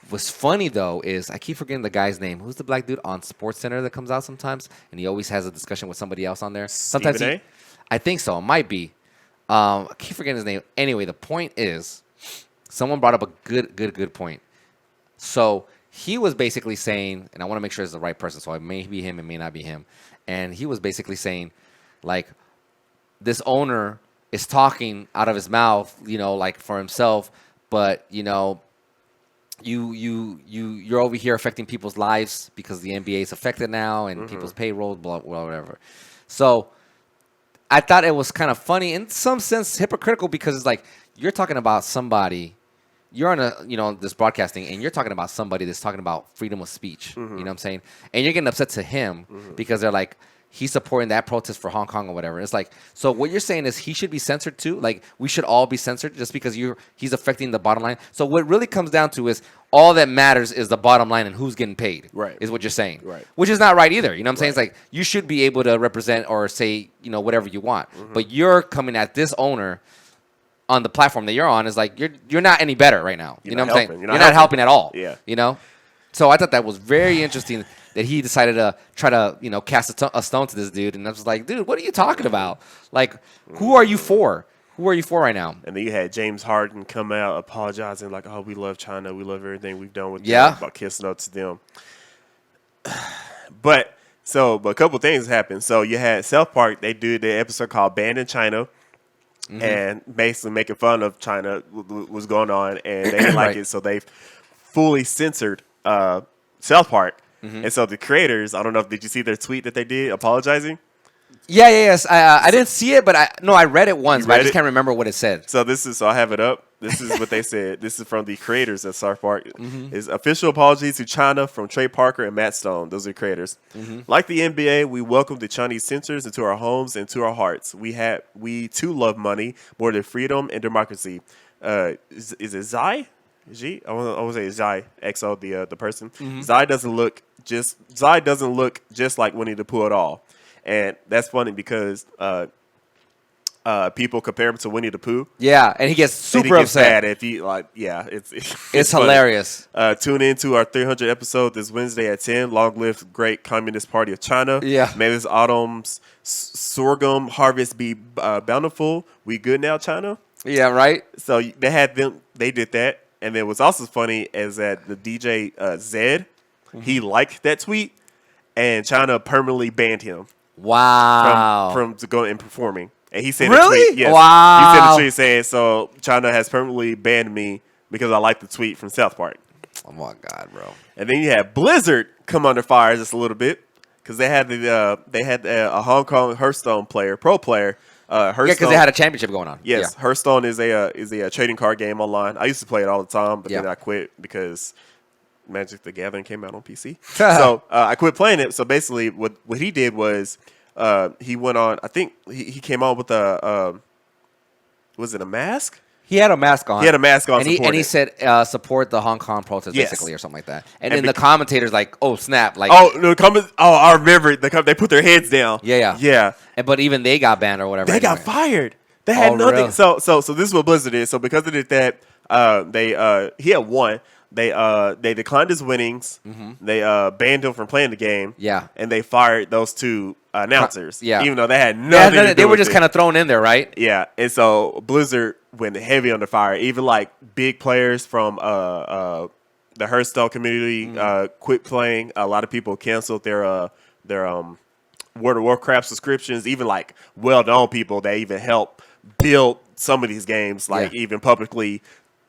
What's funny though is I keep forgetting the guy's name. Who's the black dude on Sports Center that comes out sometimes, and he always has a discussion with somebody else on there. Sometimes Stephen A? I think so. It might be. I keep forgetting his name. Anyway, the point is, someone brought up a good point. So he was basically saying, and I want to make sure it's the right person, so it may be him, it may not be him. And he was basically saying, like, this owner is talking out of his mouth, like for himself, but you're over here affecting people's lives because the NBA is affected now and people's payroll, blah whatever. So I thought it was kind of funny, in some sense hypocritical, because it's like you're talking about somebody, you're on this broadcasting, and you're talking about somebody that's talking about freedom of speech. You know what I'm saying? And you're getting upset to him because they're like, he's supporting that protest for Hong Kong or whatever. It's like, so what you're saying is he should be censored too? Like, we should all be censored just because he's affecting the bottom line? So what really comes down to is all that matters is the bottom line and who's getting paid. Right. Is what you're saying. Right. Which is not right either. You know what I'm saying? It's like, you should be able to represent or say, whatever you want. But you're coming at this owner on the platform that you're on is like, you're not any better right now. You know what I'm saying? You're not helping at all. Yeah. So I thought that was very interesting that he decided to try to, cast a stone to this dude. And I was like, dude, what are you talking about? Like, who are you for? Who are you for right now? And then you had James Harden come out apologizing like, oh, we love China. We love everything we've done with them, about kissing up to them. But a couple things happened. So you had South Park. They did the episode called Banned in China. And basically making fun of China was going on. And they didn't like it. So they fully censored South Park. And so the creators, I don't know, did you see their tweet that they did apologizing? Yes. I didn't see it, but I read it once, but I just can't remember what it said. So so I have it up. This is what they said. This is from the creators of South Park. Is official apologies to China from Trey Parker and Matt Stone. Those are the creators. Like the NBA, we welcome the Chinese censors into our homes and to our hearts. We too love money more than freedom and democracy. Is it Zai? I want to say Zai, XO, the person. Zai doesn't look just like Winnie the Pooh at all. And that's funny because people compare him to Winnie the Pooh. Yeah, and he gets super upset. If he it's hilarious. Tune in to our 300 episode this Wednesday at 10. Long live Great Communist Party of China. Yeah. May this autumn's sorghum harvest be bountiful. We good now, China? Yeah, right. So they had them. They did that, and then what's also funny is that the DJ Zed, he liked that tweet, and China permanently banned him. Wow. From to go and performing. And he said really? a tweet. Yes. Wow. He said a tweet saying, so China has permanently banned me because I like the tweet from South Park. Oh my God, bro. And then you had Blizzard come under fire just a little bit because they had a Hong Kong Hearthstone pro player. Hearthstone, because they had a championship going on. Yes, yeah. Hearthstone is a trading card game online. I used to play it all the time, but then I quit because Magic the Gathering came out on PC. So I quit playing it. So basically, what he did was he went on. I think he came on with was it a mask? He had a mask on. He had a mask on, and he said support the Hong Kong protest, basically, or something like that. And then the commentators like, oh snap, like I remember they put their heads down. Yeah. But even they got banned or whatever. They got fired. They had nothing. Really? So this is what Blizzard is. So because they did that, he had won. They declined his winnings. They banned him from playing the game. Yeah. And they fired those two announcers. Yeah. Even though they had nothing to do they were with just kind of thrown in there, right? Yeah. And so Blizzard went heavy on the fire. Even like big players from the Hearthstone community quit playing. A lot of people canceled their World of Warcraft subscriptions. Even like well-known people that even helped build some of these games, like even publicly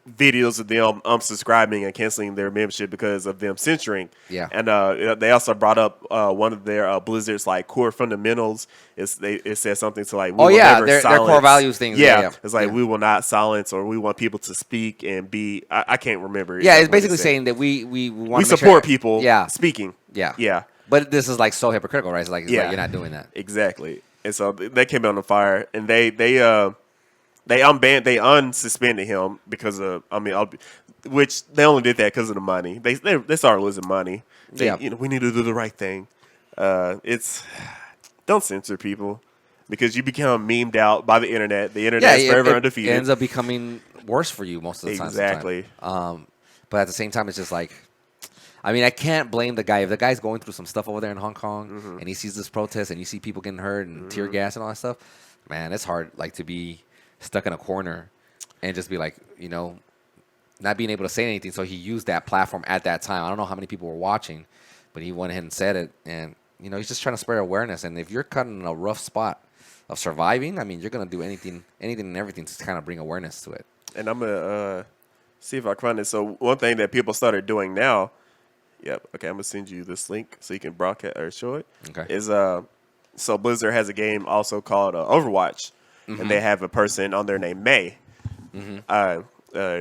videos of them unsubscribing and canceling their membership because of them censoring. Yeah. And they also brought up one of their Blizzard's like core fundamentals. It says something to like, we will never their silence. core values things. Yeah. It's like we will not silence, or we want people to speak and be. I can't remember. Yeah, exactly it's basically saying that we want to support people. Speaking. Yeah. But this is like so hypocritical, right? It's like, you're not doing that. Exactly. And so they came out on fire, and they unsuspended him because of which they only did that because of the money. They started losing money. We need to do the right thing. It's don't censor people because you become memed out by the internet. The internet is forever undefeated. It ends up becoming worse for you most of the time. Exactly. But at the same time, it's just like, I mean, I can't blame the guy. If the guy's going through some stuff over there in Hong Kong and he sees this protest and you see people getting hurt and tear gas and all that stuff, man, it's hard like to be stuck in a corner and just be like, not being able to say anything. So he used that platform at that time. I don't know how many people were watching, but he went ahead and said it. And, he's just trying to spread awareness. And if you're caught in a rough spot of surviving, I mean, you're going to do anything and everything to kind of bring awareness to it. And I'm going to see if I can find it. So one thing that people started doing now, okay, I'm going to send you this link so you can broadcast or show it. Okay. Is so Blizzard has a game also called Overwatch, and they have a person on there named May.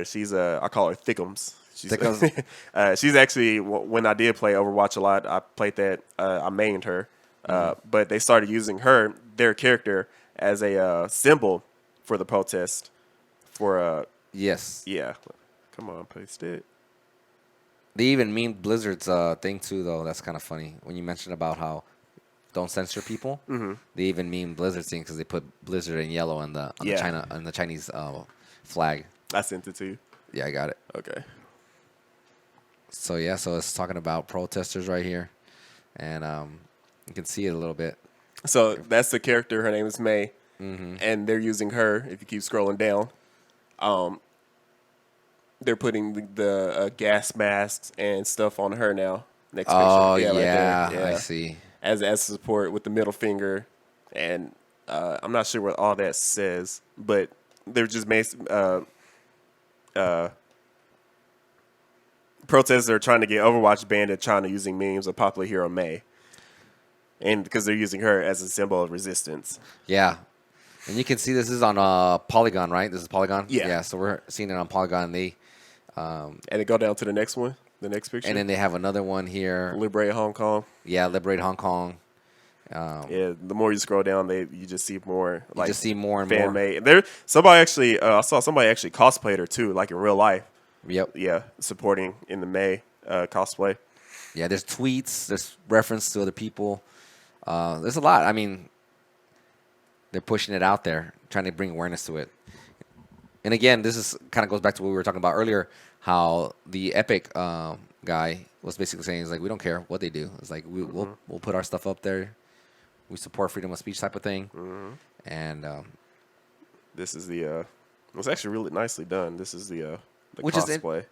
She's I call her Thickums. She's actually, when I did play Overwatch a lot, I played that. I mained her, but they started using their character, as a symbol for the protest. Yes. Yeah. Come on, paste it. They even memed Blizzard's thing too, though. That's kind of funny when you mentioned about how don't censor people. They even memed Blizzard's thing because they put Blizzard in yellow on the Chinese flag. I sent it to you. Yeah, I got it. Okay. So it's talking about protesters right here, and you can see it a little bit. So that's the character. Her name is May, and they're using her. If you keep scrolling down, they're putting the gas masks and stuff on her now. Next picture. Oh, yeah, right I see. As support with the middle finger, and I'm not sure what all that says, but they're just protesters are trying to get Overwatch banned in China using memes of popular hero May, and because they're using her as a symbol of resistance. Yeah. And you can see this is on Polygon, right? This is Polygon? Yeah. Yeah, so we're seeing it on Polygon. And they go down to the next one, the next picture. And then they have another one here. Liberate Hong Kong. Yeah, Liberate Hong Kong. The more you scroll down, you just see more. You just see more and fan more. made. I saw somebody actually cosplayed her too, like in real life. Yep. Yeah, supporting in the May cosplay. Yeah, there's tweets. There's reference to other people. There's a lot. I mean, they're pushing it out there, trying to bring awareness to it. And again, this is kind of goes back to what we were talking about earlier, how the Epic guy was basically saying, "Is like we don't care what they do. It's like we'll put our stuff up there. We support freedom of speech type of thing." And this is the. It's actually really nicely done. This is the which cosplay.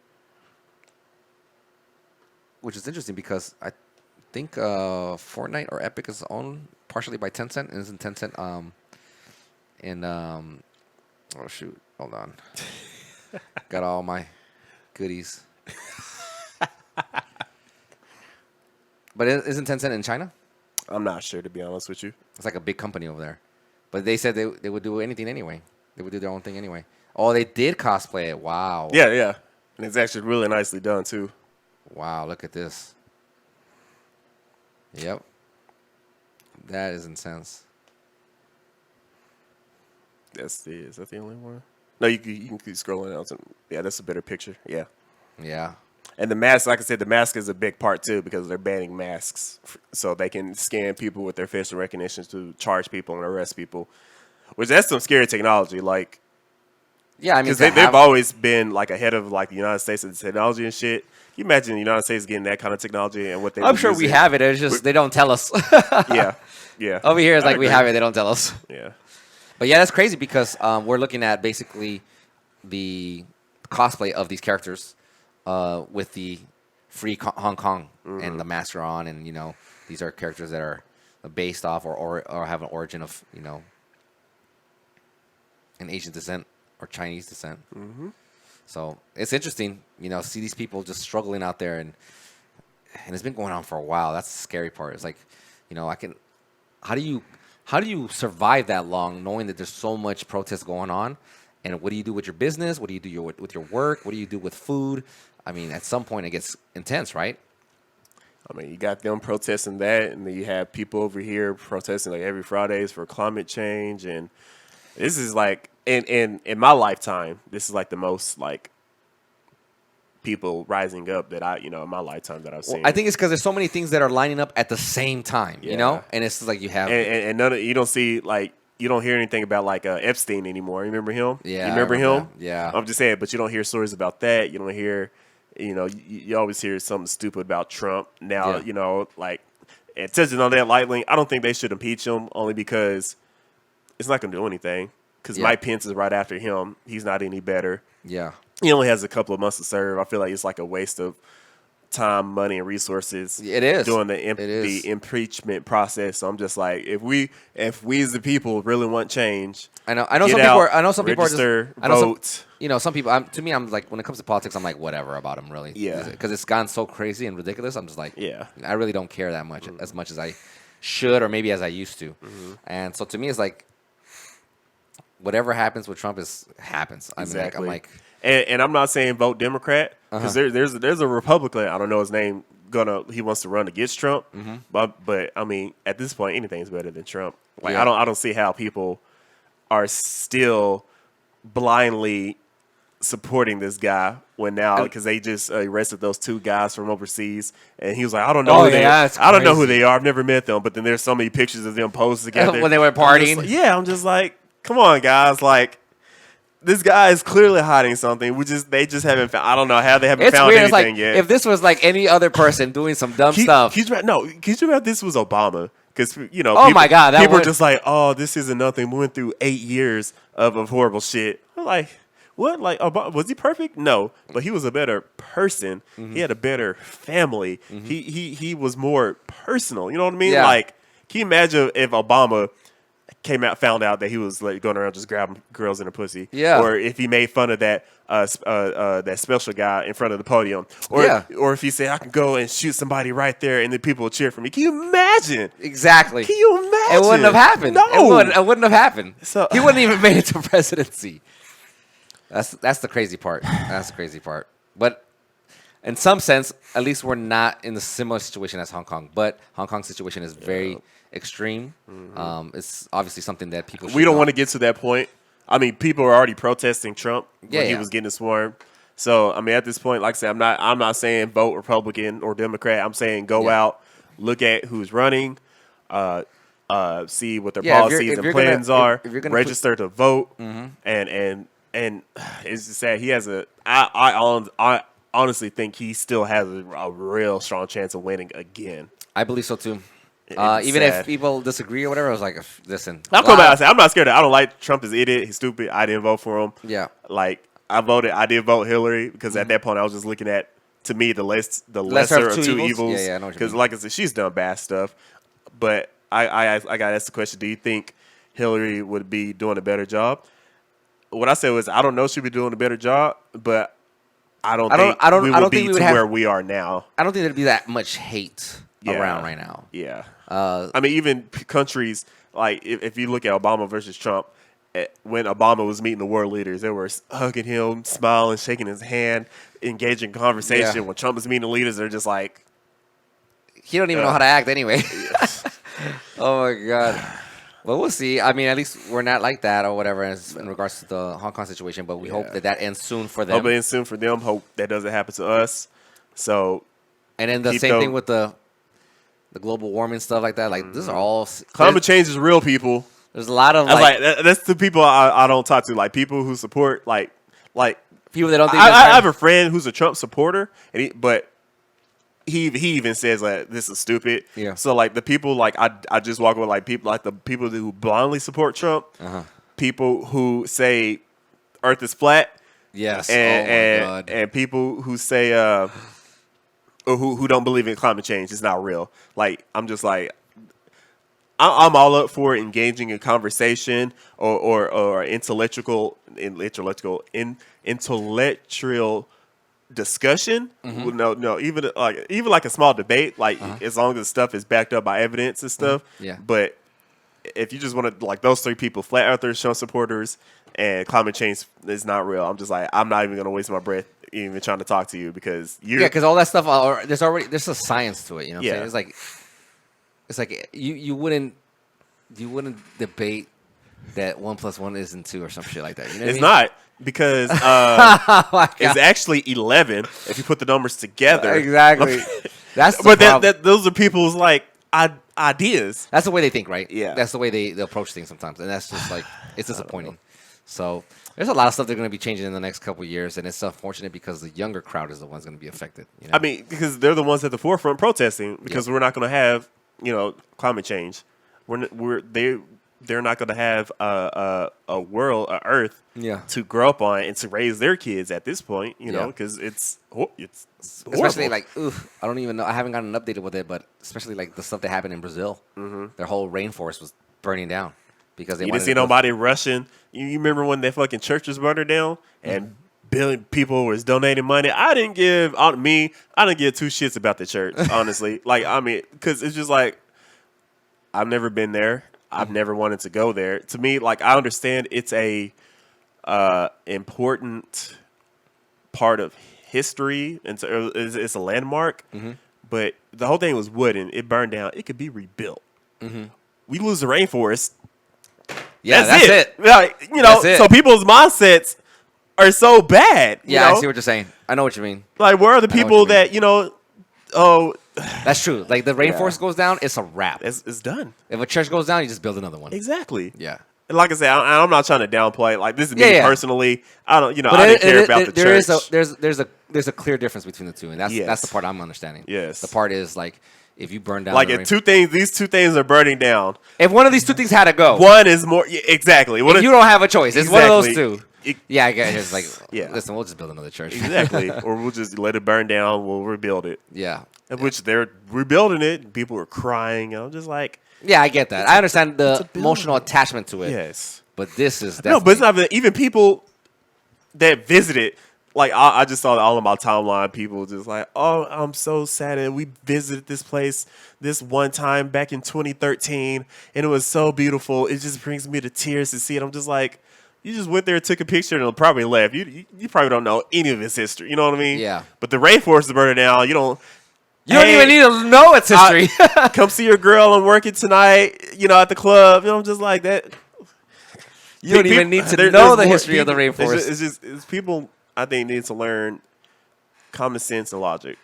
Which is interesting because I think Fortnite or Epic is owned partially by Tencent, and isn't Tencent oh shoot, hold on. Got all my goodies. But isn't Tencent in China? I'm not sure, to be honest with you. It's like a big company over there. But they said they would do anything anyway. They would do their own thing anyway. Oh, they did cosplay it. Wow. Yeah. And it's actually really nicely done, too. Wow, look at this. Yep. That is intense. Is that the only one? No, you can keep scrolling out. Yeah, that's a better picture. Yeah. Yeah. And the mask, like I said, the mask is a big part, too, because they're banning masks. So they can scan people with their facial recognition to charge people and arrest people. Which, that's some scary technology. Like, yeah, I mean, because they've always been, like, ahead of, like, the United States in technology and shit. Can you imagine the United States getting that kind of technology and what they I'm sure we have it. It's just they don't tell us. Yeah. Over here, it's like we have it. They don't tell us. Yeah. But yeah, that's crazy because we're looking at basically the cosplay of these characters with the free Hong Kong and the mask are on, and these are characters that are based off or have an origin of an Asian descent or Chinese descent. So it's interesting, see these people just struggling out there, and it's been going on for a while. That's the scary part. It's like, how do you survive that long knowing that there's so much protest going on? And what do you do with your business? What do you do with your work? What do you do with food? I mean, at some point it gets intense, right? I mean, you got them protesting that, and then you have people over here protesting like every Fridays for climate change. And this is like, in my lifetime, this is like the most like people rising up that in my lifetime that I've seen. Well, I think it's because there's so many things that are lining up at the same time, and it's like you have and none of you don't see like. You don't hear anything about like Epstein anymore. You remember him? Yeah, you remember him? That. Yeah. I'm just saying, but you don't hear stories about that. You don't hear, you always hear something stupid about Trump. Now, like, and touching on that lightly, I don't think they should impeach him only because it's not going to do anything. Because Mike Pence is right after him. He's not any better. Yeah. He only has a couple of months to serve. I feel like it's like a waste of time, money, and resources. It is doing the impeachment process. So I'm just like, if we as the people really want change, I know some people are just vote. Some people. To me, I'm like, when it comes to politics, I'm like, whatever about them, really. Yeah. Because it's gone so crazy and ridiculous. I'm just like, yeah, I really don't care that much, as much as I should, or maybe as I used to. And so to me, it's like, whatever happens with Trump happens. Exactly. I'm like. And I'm not saying vote Democrat because there's a Republican, I don't know his name, he wants to run against Trump, but I mean at this point anything's better than Trump. Like I don't see how people are still blindly supporting this guy when now because they just arrested those two guys from overseas, and he was like, I don't know who they are. I've never met them, but then there's so many pictures of them posed together when they were partying. I'm just like, come on, guys, like. This guy is clearly hiding something. They just haven't found. I don't know how they haven't found weird. Anything yet. If this was like any other person doing some dumb stuff, Can you remember this was Obama? Because my God, people are just like, oh, this isn't nothing. We went through 8 years of horrible shit. I'm like, what? Like, Obama, was he perfect? No, but he was a better person. He had a better family. He was more personal. You know what I mean? Yeah. Like, can you imagine if Obama found out that he was like going around just grabbing girls in a pussy, or if he made fun of that that special guy in front of the podium, or if he said I can go and shoot somebody right there and the people will cheer for me. Can you imagine? Exactly. Can you imagine? It wouldn't have happened. No, it wouldn't have happened. So he wouldn't even made it to presidency. That's the crazy part. That's the crazy part. But in some sense, at least we're not in a similar situation as Hong Kong. But Hong Kong's situation is very extreme. It's obviously something that people should we don't know. want to get to that point. I mean, people are already protesting Trump when he was getting swarmed. So I mean, at this point, like I said, I'm not saying vote Republican or Democrat. I'm saying go out, look at who's running, see what their policies and plans are, register to vote, and it's just sad. He has I honestly think he still has a real strong chance of winning again. I believe so too. Even if people disagree or whatever, I was like, listen. I'll come out and say, I'm not scared. I don't like Trump as an idiot. He's stupid. I didn't vote for him. Yeah. Like, I did vote Hillary because at that point I was just looking at, to me, the lesser of two evils. Yeah, I know what you because, mean. like I said, she's done bad stuff. But I got asked the question, do you think Hillary would be doing a better job? What I said was, I don't know if she'd be doing a better job, but I don't think we would be to where we are now. I don't think there'd be that much hate around right now. Yeah. I mean, even countries, like, if you look at Obama versus Trump, when Obama was meeting the world leaders, they were hugging him, smiling, shaking his hand, engaging in conversation. Yeah. When Trump was meeting the leaders, they're just like... He don't even know how to act anyway. Oh, my God. Well, we'll see. I mean, at least we're not like that or whatever in regards to the Hong Kong situation, but we hope that ends soon for them. Hope it ends soon for them. Hope that doesn't happen to us. So... And then the same thing with the global warming stuff like that. Like, these are all... Climate change is real, people. There's a lot of, that's the people I don't talk to. Like, people who support, like people that don't think... I have a friend who's a Trump supporter, but he even says, like, this is stupid. Yeah. So, like, the people, like, I just walk with, like, people, like, the people who blindly support Trump, people who say Earth is flat. Yes. And people who say... who don't believe in climate change is not real. Like, I'm just like, I'm all up for engaging in conversation or intellectual discussion. No, even like a small debate, like as long as the stuff is backed up by evidence and stuff. Yeah. But if you just want to, like, those three people, flat earthers, Trump supporters, and climate change is not real, I'm just like, I'm not even gonna waste my breath even trying to talk to you because because all that stuff there's a science to it. You know what I'm Yeah. saying? It's like you wouldn't debate that 1 + 1 isn't 2 or some shit like that. You know what it's I mean? not because Oh my God. it's actually 11 if you put the numbers together. Exactly. That's the But problem. those are people's like ideas. That's the way they think, right? Yeah. That's the way they approach things sometimes, and that's just like it's disappointing. So there's a lot of stuff they're going to be changing in the next couple of years, and it's unfortunate because the younger crowd is the ones going to be affected. You know? I mean, because they're the ones at the forefront protesting because we're not going to have climate change. They're not going to have a Earth to grow up on and to raise their kids at this point. You know, because it's especially horrible. I don't even know. I haven't gotten updated with it, but especially like the stuff that happened in Brazil. Their whole rainforest was burning down because they You wanted didn't see to go- nobody rushing. You remember when that fucking churches burned down and billion people was donating money? I didn't give two shits about the church, honestly. Like, I mean, because it's just like, I've never been there. I've never wanted to go there. To me, like, I understand it's a important part of history, and so it's a landmark. But the whole thing was wooden. It burned down. It could be rebuilt. We lose the rainforest. Yeah, that's it. Like, That's it. so people's mindsets are so bad. Yeah, you know? I see what you're saying. I know what you mean. Like, where are the I know people what you that oh, That's true. Like the rainforest goes down, it's a wrap. it's done. If a church goes down, you just build another one. Exactly. Yeah. And like I said, I'm not trying to downplay. Like, this is me Yeah. personally. I don't, But I didn't care about the there church. there's a clear difference between the two, and that's the part I'm understanding. Yes. The part is like if you burn down Like, the if these two things are burning down, if one of these two things had to go, one is more exactly. if you don't have a choice. It's one of those Exactly. two. Yeah, I get it. It's like, Yeah. listen, we'll just build another church. Exactly. Or we'll just let it burn down. We'll rebuild it. Yeah. Which they're rebuilding it. And people are crying. I'm just like, Yeah, I get that. I understand the emotional attachment to it. yes. But this is No, definitely... but it's not even people that visited. Like, I just saw all of my timeline, people just like, oh, I'm so sad that we visited this place this one time back in 2013, and it was so beautiful. It just brings me to tears to see it. I'm just like, you just went there, took a picture, and probably left. You probably don't know any of its history. You know what I mean? Yeah. But the rainforest is burning down. You don't even need to know its history. Come see your girl. I'm working tonight, at the club. I'm just like that. You don't even need to There's know the more history of the people- rainforest. It's people, I think, need to learn common sense and logic.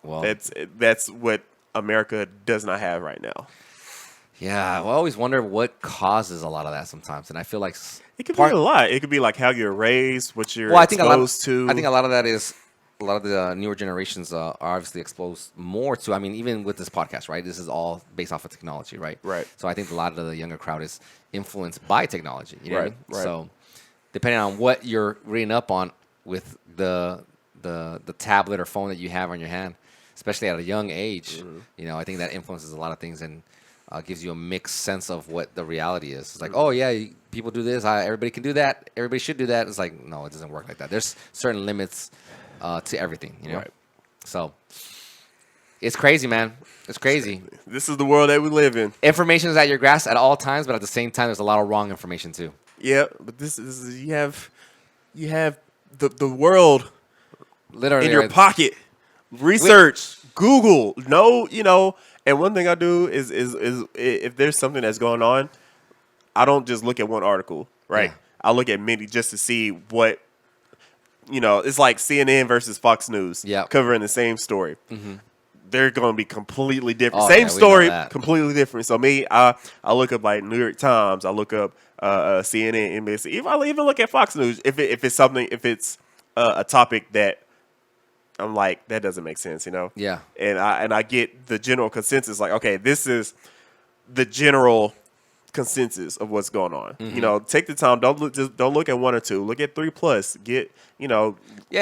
Well, That's what America does not have right now. yeah, well, I always wonder what causes a lot of that sometimes, and I feel like It could be a lot. It could be like how you're raised, what you're I think exposed to. I think a lot of that is a lot of the newer generations are obviously exposed more to. I mean, even with this podcast, right? This is all based off of technology, right? Right. So I think a lot of the younger crowd is influenced by technology. You know what I mean? Right. So depending on what you're reading up on with the tablet or phone that you have on your hand, especially at a young age, I think that influences a lot of things and gives you a mixed sense of what the reality is. It's like, oh yeah, people do this. Everybody can do that. Everybody should do that. It's like, no, it doesn't work like that. There's certain limits to everything, Right. So it's crazy, man. It's crazy. This is the world that we live in. Information is at your grasp at all times, but at the same time, there's a lot of wrong information too. Yeah, but this is you have the world Literally in your right- pocket. Research, Google, and one thing I do is if there's something that's going on, I don't just look at one article, right? Yeah. I look at many just to see what, it's like CNN versus Fox News covering the same story. They're going to be completely different. Oh, Same yeah, we know story, that. completely different. So me, I look up like New York Times. I look up CNN, NBC. I even look at Fox News if it's a topic that I'm like, that doesn't make sense, Yeah. And I get the general consensus, like, okay, this is the general consensus of what's going on. Take the time. Don't look at one or two. Look at 3+. Get Yeah,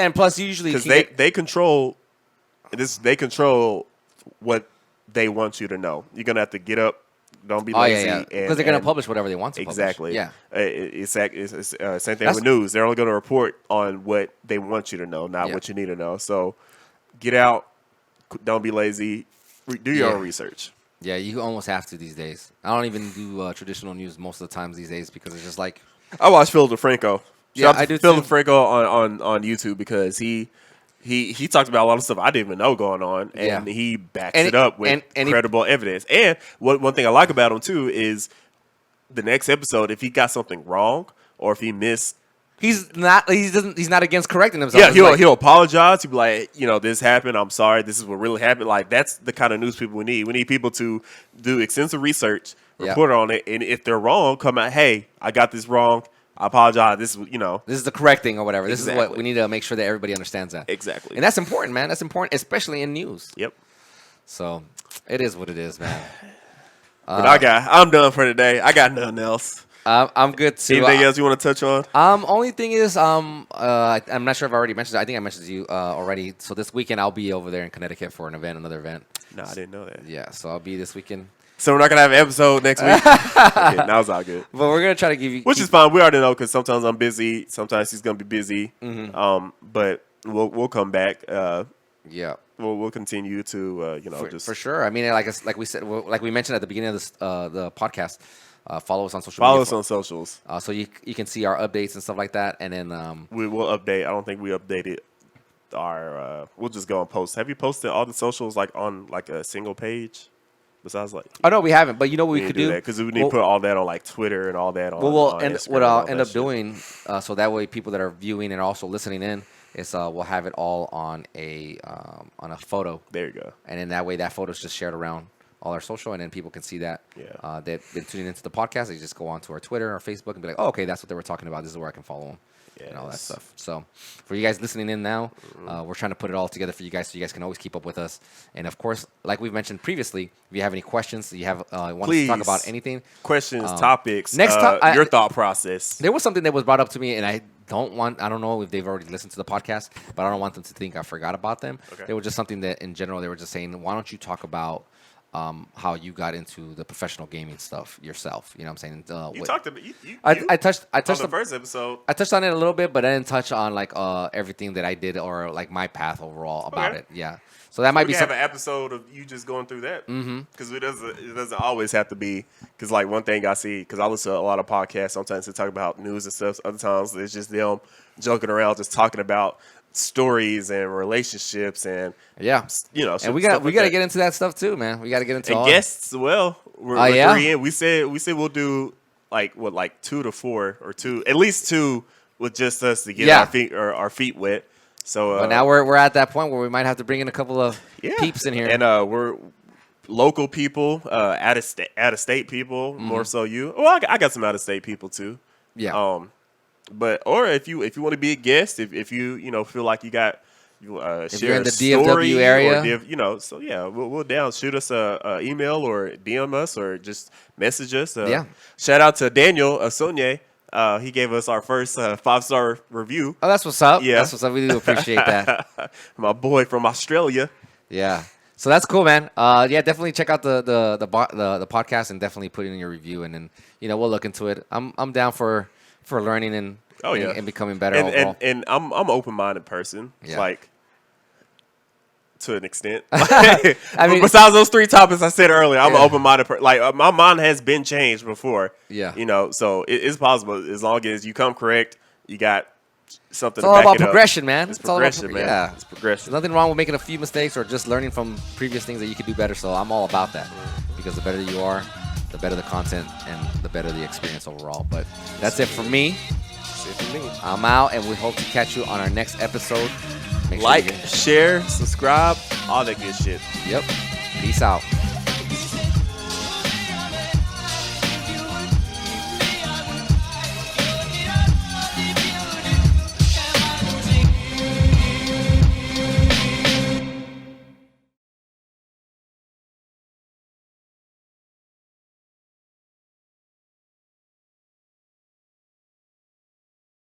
and plus you usually because can they control this. They control what they want you to know. You're gonna have to get up, Don't be Oh lazy. yeah, because they're gonna publish whatever they want to. Exactly. Publish. Yeah. It's same thing with news. They're only going to report on what they want you to know, not what you need to know. So get out. Don't be lazy. Do your own research. Yeah, you almost have to these days. I don't even do traditional news most of the times these days because it's just like I watch Phil DeFranco. Yeah, I do Phil too. DeFranco on YouTube because he talked about a lot of stuff I didn't even know going on, and he backs it up with credible evidence. And one thing I like about him too is the next episode, if he got something wrong or if he missed. He's not against correcting himself. Yeah, he'll apologize. He'll be like, this happened. I'm sorry. This is what really happened. Like, that's the kind of news people we need. We need people to do extensive research, report on it, and if they're wrong, come out. Hey, I got this wrong. I apologize. This is this is the correct thing or whatever. This Exactly. is what we need to make sure that everybody understands that. Exactly, and that's important, man. That's important, especially in news. Yep. So it is what it is, man. But I'm done for today. I got nothing else. I'm good too. Anything else you want to touch on? Only thing is, I'm not sure if I already mentioned it. I think I mentioned to you already. So this weekend I'll be over there in Connecticut for another event. No, I didn't know that. Yeah, so I'll be this weekend. So we're not gonna have an episode next week. Okay, now it's all good. But we're gonna try to give you, which is fine. We already know because sometimes I'm busy. Sometimes he's gonna be busy. Mm-hmm. But we'll come back. Yeah. We'll continue to for sure. I mean, like we said, like we mentioned at the beginning of this the podcast. Follow us on social media. Follow us on socials. So you can see our updates and stuff like that. And then we will update. I don't think we updated our. We'll just go and post. Have you posted all the socials like on like a single page? Besides like. Oh no, we haven't. But you know what we could do? Because we need to put all that on like Twitter and all that on. What I'll end up doing, so that way people that are viewing and also listening in is we'll have it all on a photo. There you go. And then that way that photo is just shared around all our social, and then people can see that. Yeah. They've been tuning into the podcast. They just go on to our Twitter or Facebook and be like, oh, okay, that's what they were talking about. This is where I can follow them. Yes. And all that stuff. So for you guys listening in now, we're trying to put it all together for you guys so you guys can always keep up with us. And of course, like we've mentioned previously, if you have any questions, you have want to talk about anything, questions, topics, next your thought process. There was something that was brought up to me, and I don't know if they've already listened to the podcast, but I don't want them to think I forgot about them. Okay. It was just something that in general they were just saying, why don't you talk about how you got into the professional gaming stuff yourself? You know what I'm saying? You talked about I touched on the first episode. I touched on it a little bit, but I didn't touch on like everything that I did or like my path overall about it. Yeah. So that might be have an episode of you just going through that because it doesn't always have to be because like one thing I see because I listen to a lot of podcasts sometimes they talk about news and stuff. Other times it's just them joking around, just talking about stories and relationships and and we got to get into that stuff too, man. We got to get into and guests. Well, we're 3 in. We said we'll do like 2 to 4 or 2 at least 2 with just us to get our feet wet. So but now we're at that point where we might have to bring in a couple of peeps in here, and we're local people, out of state people more so you. Well, I got some out of state people too. Yeah. But or if you want to be a guest, if you feel like you got if share you're in the DFW area, so yeah, we'll down shoot us a email or DM us or just message us. Shout out to Daniel Sonye. He gave us our first 5-star review. Oh, that's what's up. Yeah, that's what's up. We do appreciate that. My boy from Australia. Yeah. So that's cool, man. Definitely check out the podcast and definitely put in your review, and then we'll look into it. I'm down for learning and becoming better overall. And I'm an open-minded person. Yeah. Like to an extent. I mean, besides those 3 topics I said earlier, I'm an open-minded person. Like my mind has been changed before. Yeah. So it's possible as long as you come correct, you got something. It's all about progression, man. It's progression, man. Yeah, it's progression. There's nothing wrong with making a few mistakes or just learning from previous things that you could do better. So I'm all about that because the better you are, the better the content and the better the experience overall. But that's it for me. I'm out, and we hope to catch you on our next episode. Make sure share, subscribe, all that good shit. Yep. Peace out.